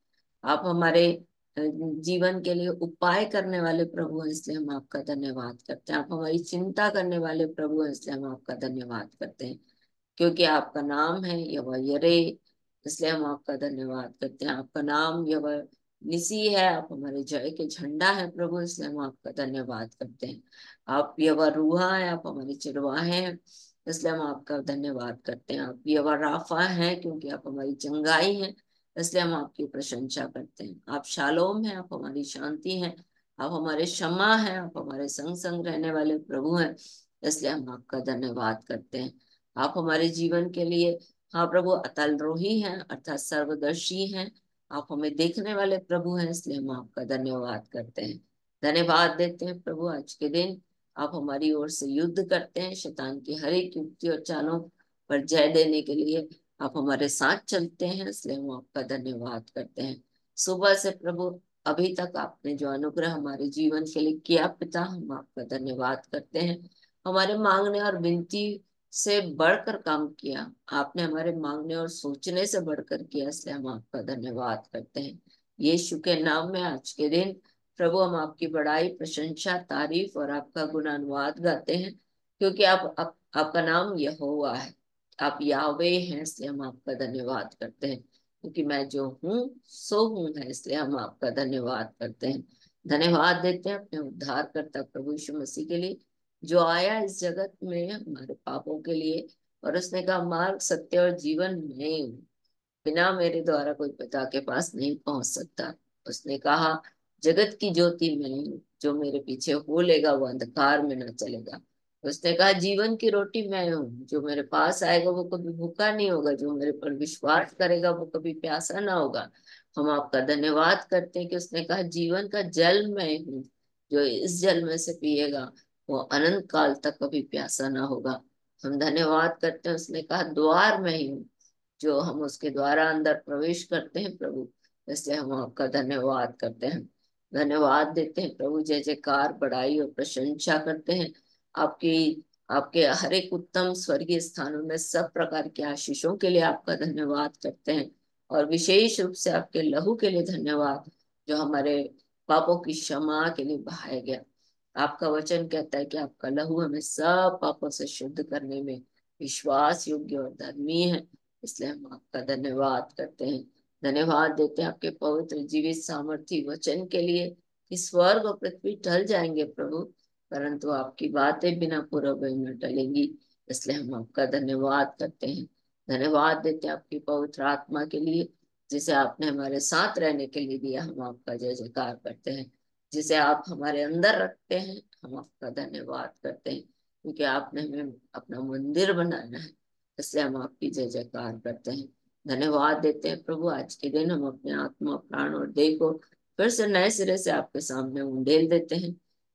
आप हमारे जीवन के लिए उपाय करने वाले प्रभु हैं, इसलिए हम आपका धन्यवाद करते हैं। आप हमारी चिंता करने वाले प्रभु हैं, इसलिए हम आपका धन्यवाद करते हैं, क्योंकि आपका नाम है यहोवा यरे, इसलिए हम आपका धन्यवाद करते हैं। आपका नाम यहोवा निसी है, आप हमारे जय के झंडा है प्रभु, इसलिए हम आपका धन्यवाद करते हैं। आप यहोवा रूहा है, आप हमारे चिरवाहे हैं, इसलिए हम आपका धन्यवाद करते हैं। आप यहोवा राफा हैं, क्योंकि आप हमारी चंगाई हैं, इसलिए हम आपकी प्रशंसा करते हैं। आप शालोम हैं, आप हमारी शांति हैं, आप हमारे क्षमा हैं, आप हमारे संग संग रहने वाले प्रभु हैं, इसलिए हम आपका धन्यवाद करते हैं। आप हमारे जीवन के लिए, हाँ प्रभु, अतलरोही हैं अर्थात सर्वदर्शी हैं, आप हमें देखने वाले प्रभु हैं, इसलिए हम आपका धन्यवाद करते हैं। धन्यवाद देते हैं प्रभु, आज के दिन आप हमारी ओर से युद्ध करते हैं, शैतान की हर एक युक्ति और चालों पर जय देने के लिए आप हमारे साथ चलते हैं, इसलिए हम आपका धन्यवाद करते हैं। सुबह से प्रभु अभी तक आपने जो अनुग्रह हमारे जीवन के लिए किया पिता, हम आपका धन्यवाद करते हैं। हमारे मांगने और विनती से बढ़कर काम किया आपने, हमारे मांगने और सोचने से बढ़कर किया, इसलिए हम आपका धन्यवाद करते हैं। यीशु के नाम में आज के दिन प्रभु हम आपकी बड़ाई प्रशंसा तारीफ और आपका गुणानुवाद गाते हैं, क्योंकि आपका नाम यहोवा है, आप यावे हैं, इसलिए हम आपका धन्यवाद करते हैं। क्योंकि मैं जो हूँ सो हूँ है, इसलिए हम आपका धन्यवाद करते हैं। धन्यवाद देते हैं अपने उद्धारकर्ता प्रभु यीशु मसीह के लिए, जो आया इस जगत में हमारे पापों के लिए, और उसने कहा मार्ग सत्य और जीवन मैं ही हूँ, बिना मेरे द्वारा कोई पिता के पास नहीं पहुंच सकता। उसने कहा जगत की ज्योति मैं ही हूँ, जो मेरे पीछे हो लेगा वो अंधकार में न चलेगा। उसने कहा जीवन की रोटी मैं हूँ, जो मेरे पास आएगा वो कभी भूखा नहीं होगा, जो मेरे पर विश्वास करेगा वो कभी प्यासा ना होगा। हम आपका धन्यवाद करते हैं कि उसने कहा जीवन का जल मैं हूँ, जो इस जल में से पिएगा वो अनंत काल तक कभी प्यासा ना होगा। हम धन्यवाद करते हैं, उसने कहा द्वार मैं ही हूँ, जो हम उसके द्वारा अंदर प्रवेश करते हैं प्रभु, इसलिए हम आपका धन्यवाद करते हैं। धन्यवाद देते हैं प्रभु, जय जयकार बड़ाई और प्रशंसा करते हैं आपकी, आपके हर एक उत्तम स्वर्गीय स्थानों में सब प्रकार के आशीषों के लिए आपका धन्यवाद करते हैं, और विशेष रूप से आपके लहू के लिए धन्यवाद, जो हमारे पापों की क्षमा के लिए बहाया गया। आपका वचन कहता है कि आपका लहू हमें सब पापों से शुद्ध करने में विश्वास योग्य और धर्मी है, इसलिए हम आपका धन्यवाद करते हैं। धन्यवाद देते हैं आपके पवित्र जीवित सामर्थी वचन के लिए, कि स्वर्ग और पृथ्वी टल जाएंगे प्रभु, परंतु आपकी बातें बिना पूरा न टलेंगी, इसलिए हम आपका धन्यवाद करते हैं। धन्यवाद देते हैं आपकी पवित्र आत्मा के लिए, जिसे आपने हमारे साथ रहने के लिए दिया, हम आपका जय जयकार करते हैं। जिसे आप हमारे अंदर रखते हैं, हम आपका धन्यवाद करते हैं, क्योंकि आपने हमें अपना मंदिर बनाना है, इसलिए हम आपकी जय जयकार करते हैं। धन्यवाद देते हैं प्रभु, आज के दिन हम अपने आत्मा प्राण और देह को फिर से नए सिरे से आपके सामने उंडेल देते हैं,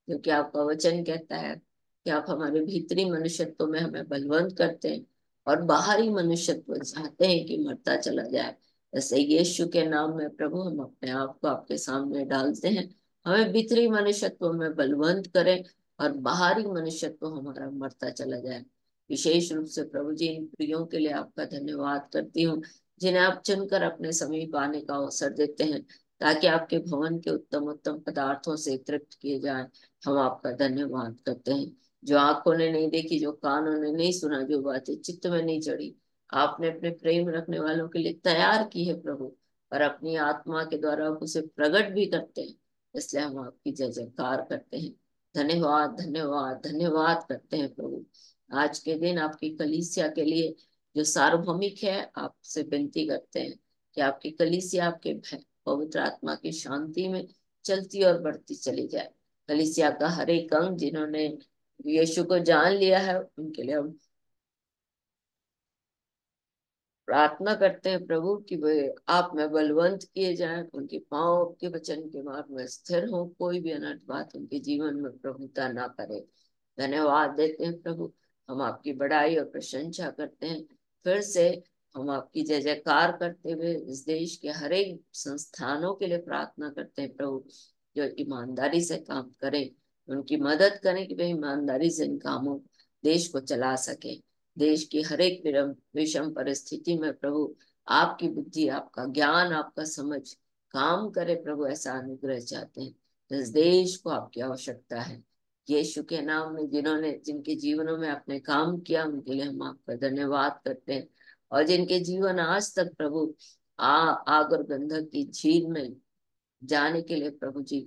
क्योंकि आपका वचन कहता है कि आप हमारे भीतरी मनुष्यत्व में हमें बलवंत करते हैं, और बाहरी मनुष्यत्व चाहते हैं कि मरता चला जाए। ऐसे यीशु के नाम में प्रभु हम अपने आप को आपके सामने डालते हैं, हमें भीतरी मनुष्यत्व में बलवंत करें और बाहरी मनुष्यत्व हमारा मरता चला जाए। विशेष रूप से प्रभु जी इन प्रियों के लिए आपका धन्यवाद करती हूँ, जिन्हें आप चुनकर अपने समीप आने का अवसर देते हैं ताकि आपके भवन के उत्तम उत्तम पदार्थों से तृप्त किए जाएं। हम आपका धन्यवाद करते हैं। जो आंखों ने नहीं देखी, जो कानों ने नहीं सुना, जो बातें चित्त में नहीं चढ़ी, आपने अपने प्रेम रखने वालों के लिए तैयार की है प्रभु, और अपनी आत्मा के द्वारा आप उसे प्रकट भी करते हैं। इसलिए हम आपकी जय जयकार करते हैं। धन्यवाद धन्यवाद धन्यवाद करते हैं प्रभु। आज के दिन आपकी कलीसिया के लिए जो सार्वभौमिक है, आपसे विनती करते हैं कि आपकी कलीसिया आपके पवित्र आत्मा की शांति में चलती और बढ़ती चली जाए। कलीसिया का हर एक अंग जिन्होंने यीशु को जान लिया है, उनके लिए हम प्रार्थना करते हैं प्रभु कि वे आप में बलवंत किए जाएं, उनके पांव के वचन के मार्ग में स्थिर हो, कोई भी अनर्थ बात उनके जीवन में प्रभुता ना करे। धन्यवाद देते हैं प्रभु। हम आपकी बड़ाई और प्रशंसा करते हैं। फिर से हम आपकी जय जयकार करते हुए इस देश के हर एक संस्थानों के लिए प्रार्थना करते हैं प्रभु, जो ईमानदारी से काम करें, उनकी मदद करें कि वे ईमानदारी से इन कामों देश को चला सके। देश की हर एक विषम परिस्थिति में प्रभु आपकी बुद्धि, आपका ज्ञान, आपका समझ काम करे प्रभु, ऐसा अनुग्रह चाहते हैं। इस देश को आपकी आवश्यकता है। यीशु के नाम में जिन्होंने जिनके जीवनों में आपने काम किया, उनके लिए हम आपका धन्यवाद करते हैं। और जिनके जीवन आज तक प्रभु आग और गंधक की झील में जाने के लिए प्रभु जी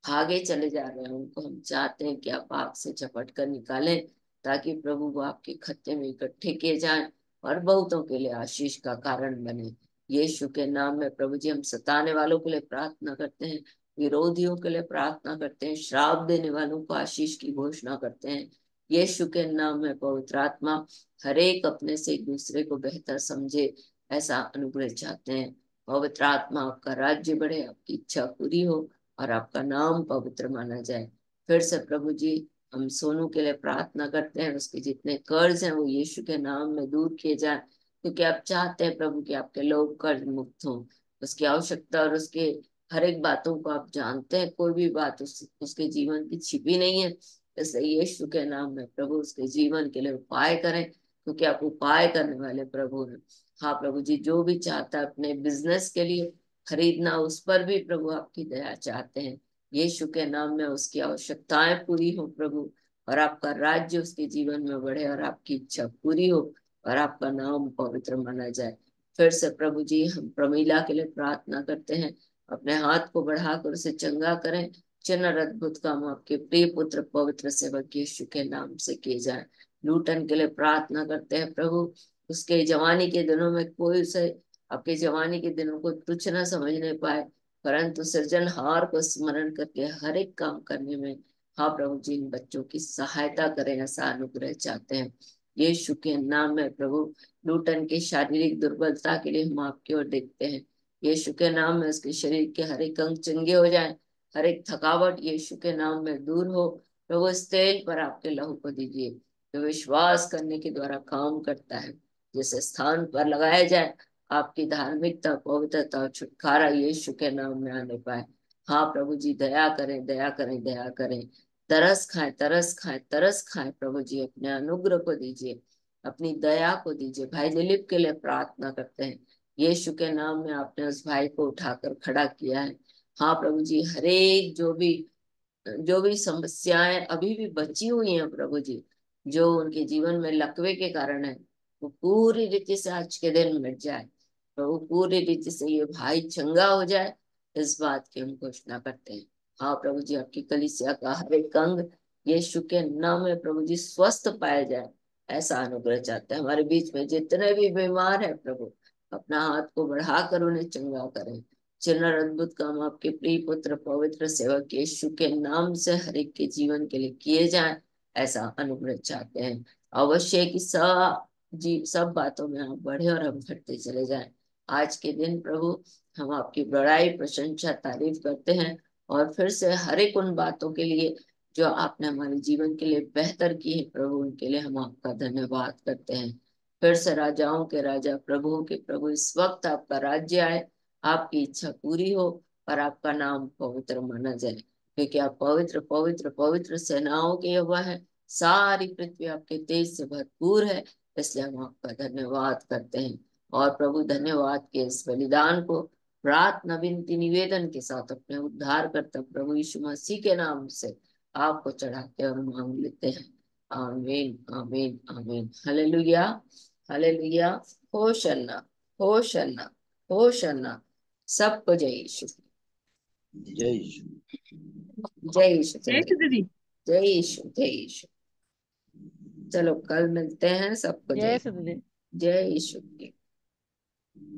भागे चले जा रहे हैं, उनको हम चाहते हैं कि आप आग से झपट कर निकालें, ताकि प्रभु वो आपके खत्ते में इकट्ठे किए जाएं और बहुतों के लिए आशीष का कारण बने। यीशु के नाम में प्रभु जी हम सताने वालों के लिए प्रार्थना करते हैं, विरोधियों के लिए प्रार्थना करते हैं, श्राप देने वालों को आशीष की घोषणा करते हैं। यीशु के नाम में पवित्र आत्मा हर एक अपने से एक दूसरे को बेहतर समझे, ऐसा अनुग्रह चाहते हैं। पवित्र आत्मा आपका राज्य बढ़े, आपकी इच्छा पूरी हो और आपका नाम पवित्र माना जाए। फिर से प्रभु जी हम सोनू के लिए प्रार्थना करते हैं, उसके जितने कर्ज हैं वो यीशु के नाम में दूर किए जाए, क्योंकि आप चाहते हैं प्रभु कि आपके लोग कर्ज मुक्त हों। उसकी आवश्यकता और उसके हर एक बातों को आप जानते हैं, कोई भी बात उसके जीवन की छिपी नहीं है। इसलिए यीशु के नाम में प्रभु उसके जीवन के लिए उपाय करें, क्योंकि आप उपाय करने वाले प्रभु हैं। हाँ प्रभु जी, जो भी चाहता है अपने बिजनेस के लिए खरीदना, उस पर भी प्रभु आपकी दया चाहते हैं। यीशु के नाम में उसकी आवश्यकताएं पूरी हो प्रभु, और आपका राज्य उसके जीवन में बढ़े और आपकी इच्छा पूरी हो और आपका नाम पवित्र माना जाए। फिर से प्रभु जी हम प्रमीला के लिए प्रार्थना करते हैं, अपने हाथ को बढ़ाकर उसे चंगा करें। चिन्ह और अद्भुत काम आपके प्रिय पुत्र पवित्र सेवक यीशु के नाम से किए जाए। लूटन के लिए प्रार्थना करते हैं प्रभु, उसके जवानी के दिनों में कोई उसे आपके जवानी के दिनों को तुच्छ न समझने पाए, परंतु सृजनहार को स्मरण करके हर एक काम करने में, हाँ प्रभु जी, इन बच्चों की सहायता करें, ऐसा अनुग्रह चाहते हैं। यीशु के नाम में प्रभु लूटन की शारीरिक दुर्बलता के लिए हम आपकी ओर देखते हैं। यीशु के नाम में उसके शरीर के हर एक अंग चंगे हो जाए, हर एक थकावट यीशु के नाम में दूर हो। प्रभु इस तेल पर आपके लहू को दीजिए, जो विश्वास करने के द्वारा काम करता है। जिस स्थान पर लगाया जाए, आपकी धार्मिकता, पवित्रता और छुटकारा यीशु के नाम में आने पाए। हाँ प्रभु जी, दया करें दया करें दया करें। तरस खाएं तरस खाएं तरस खाएं प्रभु जी, अपने अनुग्रह को दीजिए, अपनी दया को दीजिए। भाई दिलीप के लिए प्रार्थना करते हैं, यीशु के नाम में आपने उस भाई को उठाकर खड़ा किया है। हाँ प्रभु जी, हरेक जो भी समस्याएं अभी भी बची हुई हैं प्रभु जी, जो उनके जीवन में लकवे के कारण है, वो पूरी रीति से आज के दिन मिट जाए प्रभु, पूरी रीति से ये भाई चंगा हो जाए, इस बात की हम घोषणा करते हैं। हाँ प्रभु जी, आपकी कलीसिया का हर एक अंग यीशु के नाम में प्रभु जी स्वस्थ पाया जाए, ऐसा अनुग्रह चाहते हैं। हमारे बीच में जितने भी बीमार है प्रभु, अपना हाथ को बढ़ाकर उन्हें चंगा करें। चिन्ह और अद्भुत काम आपके प्रिय पुत्र पवित्र सेवक यीशु के नाम से हर एक के जीवन के लिए किए जाएं, ऐसा अनुग्रह चाहते हैं। अवश्य कि सब बातों में आप बढ़े और हम घटते चले जाएं। आज के दिन प्रभु हम आपकी बड़ाई, प्रशंसा, तारीफ करते हैं, और फिर से हर एक उन बातों के लिए जो आपने हमारे जीवन के लिए बेहतर की है प्रभु, उनके लिए हम आपका धन्यवाद करते हैं। फिर से राजाओं के राजा, प्रभुओं के प्रभु, इस वक्त आपका राज्य आए, आपकी इच्छा पूरी हो और आपका नाम पवित्र माना जाए, क्योंकि आप पवित्र पवित्र पवित्र सेनाओं के यहोवा है, सारी पृथ्वी आपके तेज से भरपूर है, इसलिए हम आपका धन्यवाद करते हैं। और प्रभु धन्यवाद के इस बलिदान को प्रार्थना विनती निवेदन के साथ अपने उद्धार करता प्रभु यीशु मसीह के नाम से आपको चढ़ाते और मांग लेते हैं। आमीन आमीन आमीन। Hallelujah hallelujah. Hosanna hosanna hosanna. सबको जय यीशु। जय यीशु। जय यीशु जय श्री दीदी। जय यीशु जय यीशु। चलो कल मिलते हैं। सबको जय जय श्री दीदी। जय यीशु।